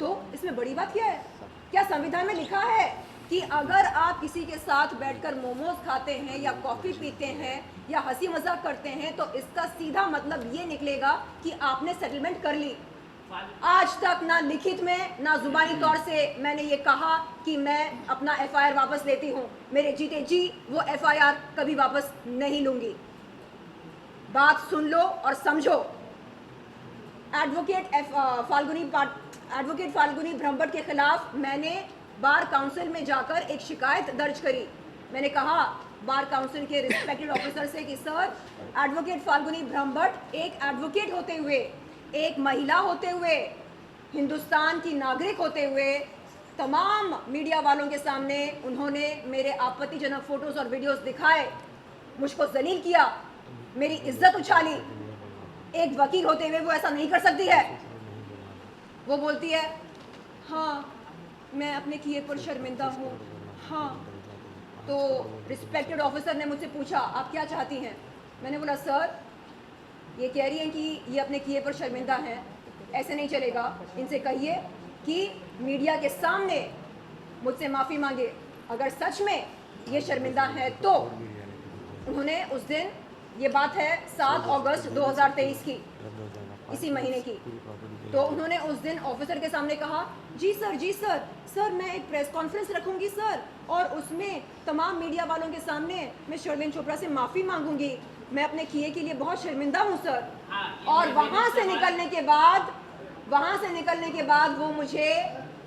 तो इसमें बड़ी बात क्या है? क्या संविधान में लिखा है कि अगर आप किसी के साथ बैठकर मोमोज खाते हैं या कॉफ़ी पीते हैं या हंसी मजाक करते हैं तो इसका सीधा मतलब ये निकलेगा कि आपने सेटलमेंट कर ली? आज तक ना लिखित में ना जुबानी तौर से मैंने ये कहा कि मैं अपना एफआईआर वापस लेती हूँ। मेरे जीते जी वो एफआईआर कभी वापस नहीं लूंगी। बात सुन लो और समझो। एडवोकेट फाल्गुनी ब्रह्मभट्ट के खिलाफ मैंने बार काउंसिल में जाकर एक शिकायत दर्ज करी। मैंने कहा बार काउंसिल के रिस्पेक्टेड ऑफिसर से कि सर, एडवोकेट फाल्गुनी ब्रह्मभट्ट एक एडवोकेट होते हुए, एक महिला होते हुए, हिंदुस्तान की नागरिक होते हुए तमाम मीडिया वालों के सामने उन्होंने मेरे आपत्तिजनक फोटोज और वीडियोस दिखाए, मुझको जलील किया, मेरी इज्जत उछाली। एक वकील होते हुए वो ऐसा नहीं कर सकती है। वो बोलती है हाँ मैं अपने किए पर शर्मिंदा हूँ। हाँ, तो रिस्पेक्टेड ऑफिसर ने मुझसे पूछा आप क्या चाहती हैं? मैंने बोला सर, ये कह रही हैं कि ये अपने किए पर शर्मिंदा हैं, ऐसे नहीं चलेगा। इनसे कहिए कि मीडिया के सामने मुझसे माफ़ी मांगे अगर सच में ये शर्मिंदा है तो। उन्होंने उस दिन, ये बात है 7 अगस्त 2023 की, इसी महीने की, तो उन्होंने उस दिन ऑफिसर के सामने कहा जी सर, सर मैं एक प्रेस कॉन्फ्रेंस रखूंगी सर, और उसमें तमाम मीडिया वालों के सामने मैं शर्लिन चोपड़ा से माफ़ी मांगूंगी, मैं अपने किए के लिए बहुत शर्मिंदा हूँ सर। और वहाँ से निकलने के बाद वो मुझे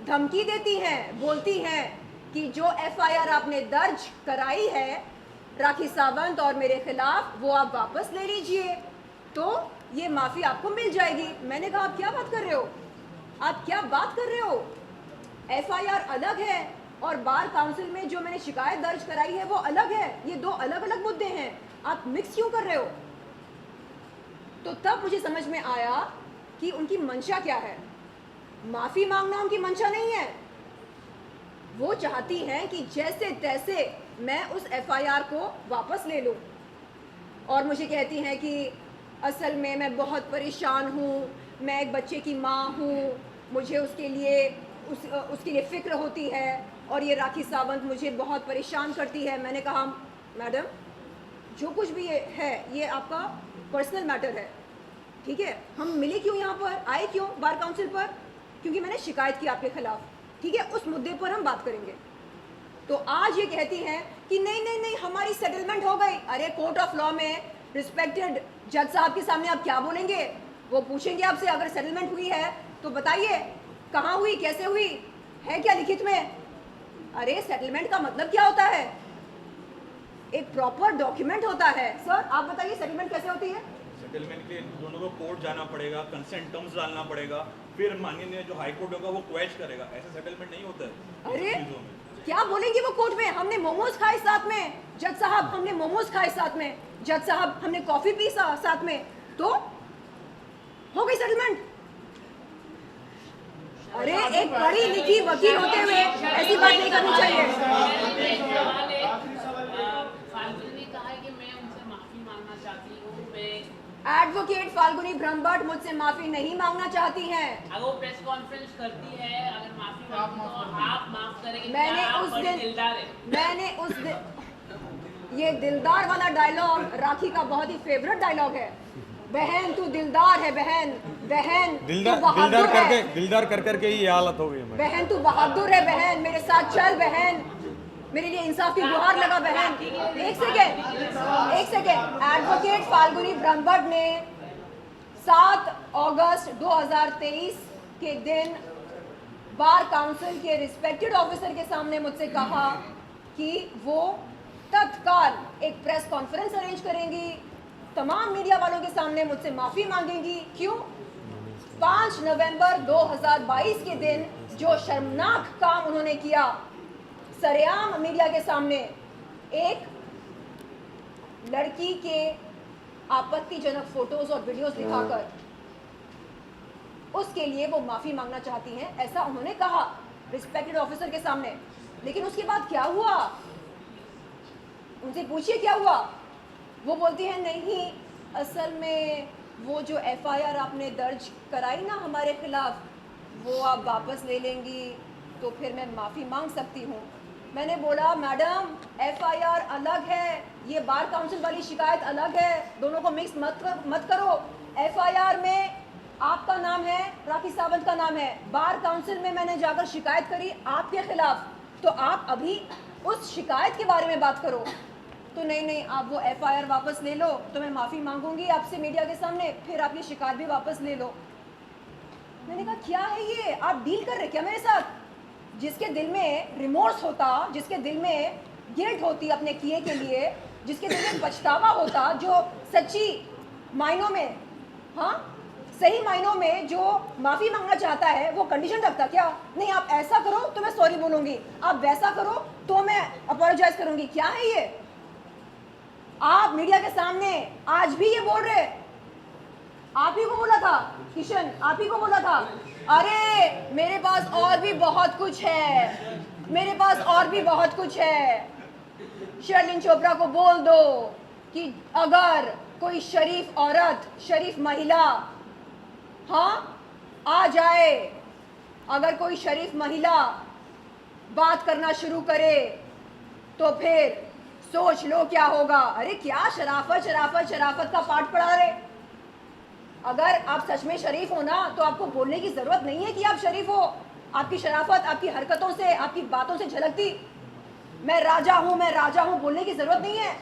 धमकी देती हैं, बोलती हैं कि जो एफआईआर आपने दर्ज कराई है राखी सावंत और मेरे खिलाफ, वो आप वापस ले लीजिए तो ये माफ़ी आपको मिल जाएगी। मैंने कहा आप क्या बात कर रहे हो, आप क्या बात कर रहे हो? एफआईआर अलग है और बार काउंसिल में जो मैंने शिकायत दर्ज कराई है वो अलग है। ये दो अलग अलग मुद्दे हैं, आप मिक्स क्यों कर रहे हो? तो तब मुझे समझ में आया कि उनकी मंशा क्या है। माफ़ी मांगना उनकी मंशा नहीं है। वो चाहती हैं कि जैसे तैसे मैं उस एफआईआर को वापस ले लूं, और मुझे कहती हैं कि असल में मैं बहुत परेशान हूँ, मैं एक बच्चे की माँ हूँ, मुझे उसके लिए फ़िक्र होती है और ये राखी सावंत मुझे बहुत परेशान करती है। मैंने कहा मैडम, जो कुछ भी ये है ये आपका पर्सनल मैटर है, ठीक है? हम मिले क्यों यहाँ पर, आए क्यों बार काउंसिल पर? क्योंकि मैंने शिकायत की आपके खिलाफ, ठीक है? उस मुद्दे पर हम बात करेंगे। तो आज ये कहती हैं कि नहीं हमारी सेटलमेंट हो गई। अरे कोर्ट ऑफ लॉ में रिस्पेक्टेड जज साहब के सामने आप क्या बोलेंगे? वो पूछेंगे आपसे अगर सेटलमेंट हुई है तो बताइए कहाँ हुई, कैसे हुई, है क्या लिखित में? अरे सेटलमेंट का मतलब क्या होता है? एक प्रॉपर डॉक्यूमेंट होता है। सर आप बताइए सेटलमेंट कैसे होती है? सेटलमेंट के दोनों को कोर्ट जाना पड़ेगा, कंसेंट टर्म्स डालना पड़ेगा, फिर माननीय जो हाई कोर्ट होगा वो क्वेश करेगा। ऐसा सेटलमेंट नहीं होता है। अरे क्या बोलेंगे वो कोर्ट में? हमने मोमोज खाए साथ में, जज साहब हमने मोमोज खाए साथ में, जज साहब हमने कॉफी पी साथ में, तो हो गई सेटलमेंट। अरे एक पढ़ी लिखी वकील होते हुए ऐसी बात नहीं करनी चाहिए। एडवोकेट फाल्गुनी ब्रह्मभट्ट मुझसे माफी नहीं मांगना चाहती हैं। अगर वो प्रेस कॉन्फ्रेंस करती है, अगर माफी मांगती तो आप माफ करेंगे? मैंने उस दिन ये दिलदार वाला डायलॉग राखी का बहुत ही फेवरेट डायलॉग है। बहन तू दिलदार है, बहन दिलदार कर करके ही ये हालत हो गई। बहन तू बहादुर है, बहन मेरे साथ चल, बहन मेरे लिए इंसाफ की गुहार लगा बहन। एक सेकेंड। एडवोकेट फाल्गुनी ब्रह्मभट्ट ने 7 अगस्त 2023 के दिन बार काउंसिल के रिस्पेक्टेड ऑफिसर के सामने मुझसे कहा कि वो तत्काल एक प्रेस कॉन्फ्रेंस अरेंज करेंगी, तमाम मीडिया वालों के सामने मुझसे माफ़ी मांगेंगी। क्यों? 5 नवंबर 2022 के दिन जो शर्मनाक काम उन्होंने किया, सरेआम मीडिया के सामने एक लड़की के आपत्तिजनक फोटोज और वीडियोस दिखाकर, उसके लिए वो माफी मांगना चाहती हैं, ऐसा उन्होंने कहा रिस्पेक्टेड ऑफिसर के सामने। लेकिन उसके बाद क्या हुआ, उनसे पूछिए क्या हुआ। वो बोलती है नहीं, असल में वो जो एफआईआर आपने दर्ज कराई ना हमारे खिलाफ, वो आप वापस ले लेंगी तो फिर मैं माफ़ी मांग सकती हूँ। मैंने बोला मैडम एफआईआर अलग है, ये बार काउंसिल वाली शिकायत अलग है, दोनों को मिक्स मत करो। एफआईआर में आपका नाम है, राखी सावंत का नाम है, बार काउंसिल में मैंने जाकर शिकायत करी आपके खिलाफ, तो आप अभी उस शिकायत के बारे में बात करो। तो नहीं, आप वो एफआईआर वापस ले लो, तो मैं माफ़ी मांगूंगी आपसे मीडिया के सामने, फिर आप ये शिकायत भी वापस ले लो। मैंने कहा क्या है ये, आप डील कर रहे क्या मेरे साथ? जिसके दिल में रिमोर्स होता, जिसके दिल में गिल्ट होती अपने किए के लिए, जिसके दिल में पछतावा होता, जो सच्ची मायनों में, हाँ सही मायनों में जो माफ़ी मांगना चाहता है, वो कंडीशन रखता क्या? नहीं आप ऐसा करो तो मैं सॉरी बोलूंगी, आप वैसा करो तो मैं अपोलोजाइज करूंगी। क्या है ये? आप मीडिया के सामने आज भी ये बोल रहे, आप ही को बोला था किशन, आप ही को बोला था, अरे मेरे पास और भी बहुत कुछ है, मेरे पास और भी बहुत कुछ है। शर्लिन चोपड़ा को बोल दो कि अगर कोई शरीफ औरत, शरीफ महिला, हाँ आ जाए, अगर कोई शरीफ महिला बात करना शुरू करे तो फिर सोच लो क्या होगा। अरे क्या शराफत शराफत शराफत का पाठ पढ़ा रहे। अगर आप सच में शरीफ हो ना, तो आपको बोलने की जरूरत नहीं है कि आप शरीफ हो। आपकी शराफत आपकी हरकतों से, आपकी बातों से झलकती। मैं राजा हूं, मैं राजा हूं बोलने की जरूरत नहीं है।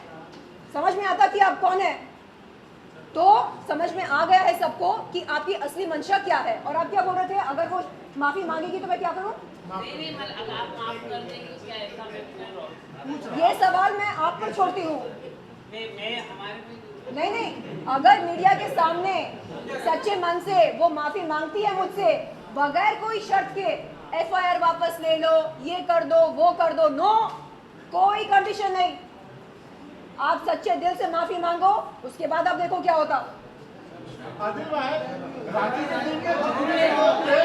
समझ में आता कि आप कौन है, तो समझ में आ गया है सबको कि आपकी असली मंशा क्या है। और आप क्या बोल रहे थे, अगर वो माफी मांगेगी तो मैं क्या करूं? ये सवाल मैं आप पर छोड़ती हूँ। नहीं, अगर मीडिया के सामने सच्चे मन से वो माफी मांगती है मुझसे, बगैर कोई शर्त के, एफआईआर वापस ले लो, ये कर दो, वो कर दो, नो, कोई कंडीशन नहीं। आप सच्चे दिल से माफी मांगो, उसके बाद आप देखो क्या होता। आदिल भाई, राखी के दिन में जितने लोग थे,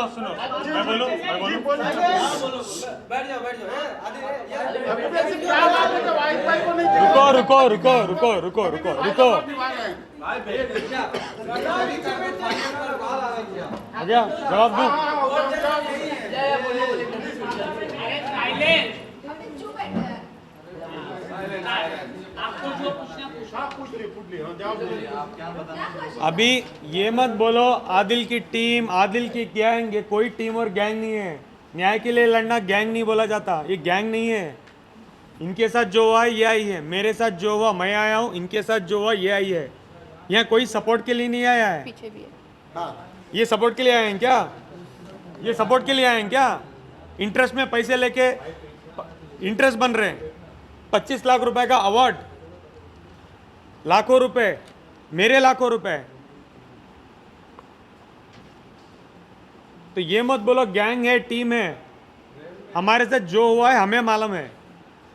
सुनो मैं बोलूं रुको आजा जवाब दूं। अभी ये मत बोलो आदिल की टीम, आदिल की गैंग, ये कोई टीम और गैंग नहीं है। न्याय के लिए लड़ना गैंग नहीं बोला जाता, ये गैंग नहीं है। इनके साथ जो हुआ ये आई है, मेरे साथ जो हुआ मैं आया हूँ, इनके साथ जो हुआ ये आई है। यहाँ कोई सपोर्ट के लिए नहीं आया है। पीछे भी है। हाँ ये सपोर्ट के लिए आए हैं क्या? ये सपोर्ट के लिए आए हैं क्या? इंटरेस्ट में पैसे लेके इंटरेस्ट बन रहे हैं। 25 लाख रुपए का अवार्ड, लाखों रुपए, मेरे लाखों रुपए। तो ये मत बोलो गैंग है, टीम है। हमारे साथ जो हुआ है हमें मालूम है।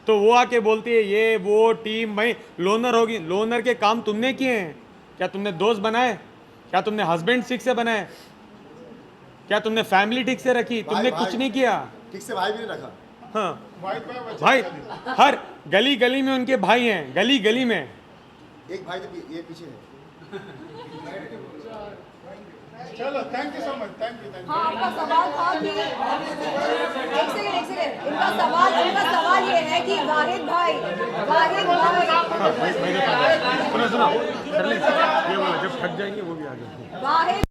तो वो आके बोलती है ये वो टीम, भाई लोनर होगी। लोनर के काम तुमने किए हैं क्या? तुमने दोस्त बनाए क्या? तुमने हस्बैंड ठीक से बनाए क्या? तुमने फैमिली ठीक से रखी? तुमने कुछ नहीं किया। ठीक से भाई भी नहीं रखा। हाँ भाई, हर गली गली में उनके भाई हैं, गली गली में। एक भाई तो ये पीछे है। चलो thank you so much, thank you. हाँ, आपका सवाल था कि एक सेकंड इनका सवाल ये है कि वाहिद भाई सुनो ये बोला जब थक जाएंगे वो भी आ जाएंगे। वाहिद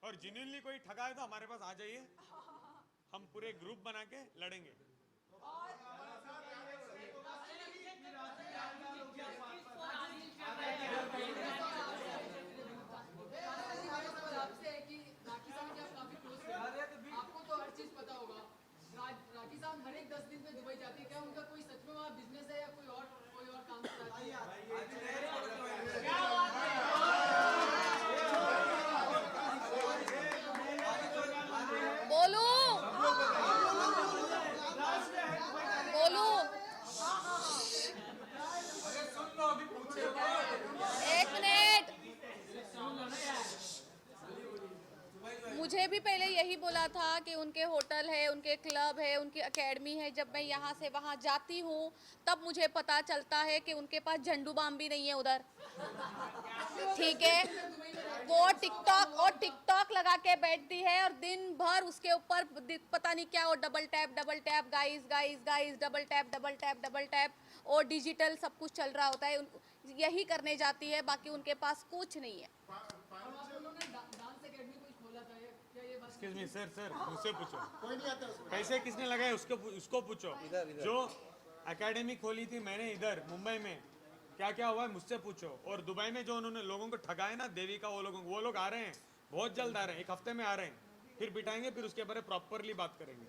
और जेन्युइनली कोई ठगा है तो हमारे पास आ जाइए, हम पूरे ग्रुप बना के लड़ेंगे। आपसे है कि राखी साहब के आप काफी क्लोज हैं, आपको तो हर चीज पता होगा। राखी साहब हर एक 10 दिन पे दुबई जाती है, क्या उनका कोई सच में वहाँ बिजनेस है या कोई और काम करती है? बोलू एक मिनट, मुझे भी पहले यही बोला था कि उनके होटल है, उनके क्लब है, उनकी एकेडमी है। जब मैं यहाँ से वहाँ जाती हूँ तब मुझे पता चलता है कि उनके पास झंडू बाम भी नहीं है उधर, ठीक है। वो टिकटॉक लगा के बैठती है और दिन भर उसके ऊपर पता नहीं क्या, वो double tap guys, double tap और डिजिटल सब कुछ चल रहा होता है, यही करने जाती है, बाकी उनके पास कुछ नहीं है। एक्सक्यूज मी सर, मुझसे पूछो, कोई नहीं आता उसमें। पैसे किसने लगाए उसको पूछो। जो एकेडमी खोली थी मैंने इधर मुंबई में, क्या क्या हुआ है मुझसे पूछो। और दुबई में जो उन्होंने लोगों को ठगाया ना, देविका, वो लोग आ रहे हैं, बहुत जल्द आ रहे हैं, 1 हफ्ते में आ रहे हैं, फिर बिठाएंगे, फिर उसके बारे में प्रॉपरली बात करेंगे।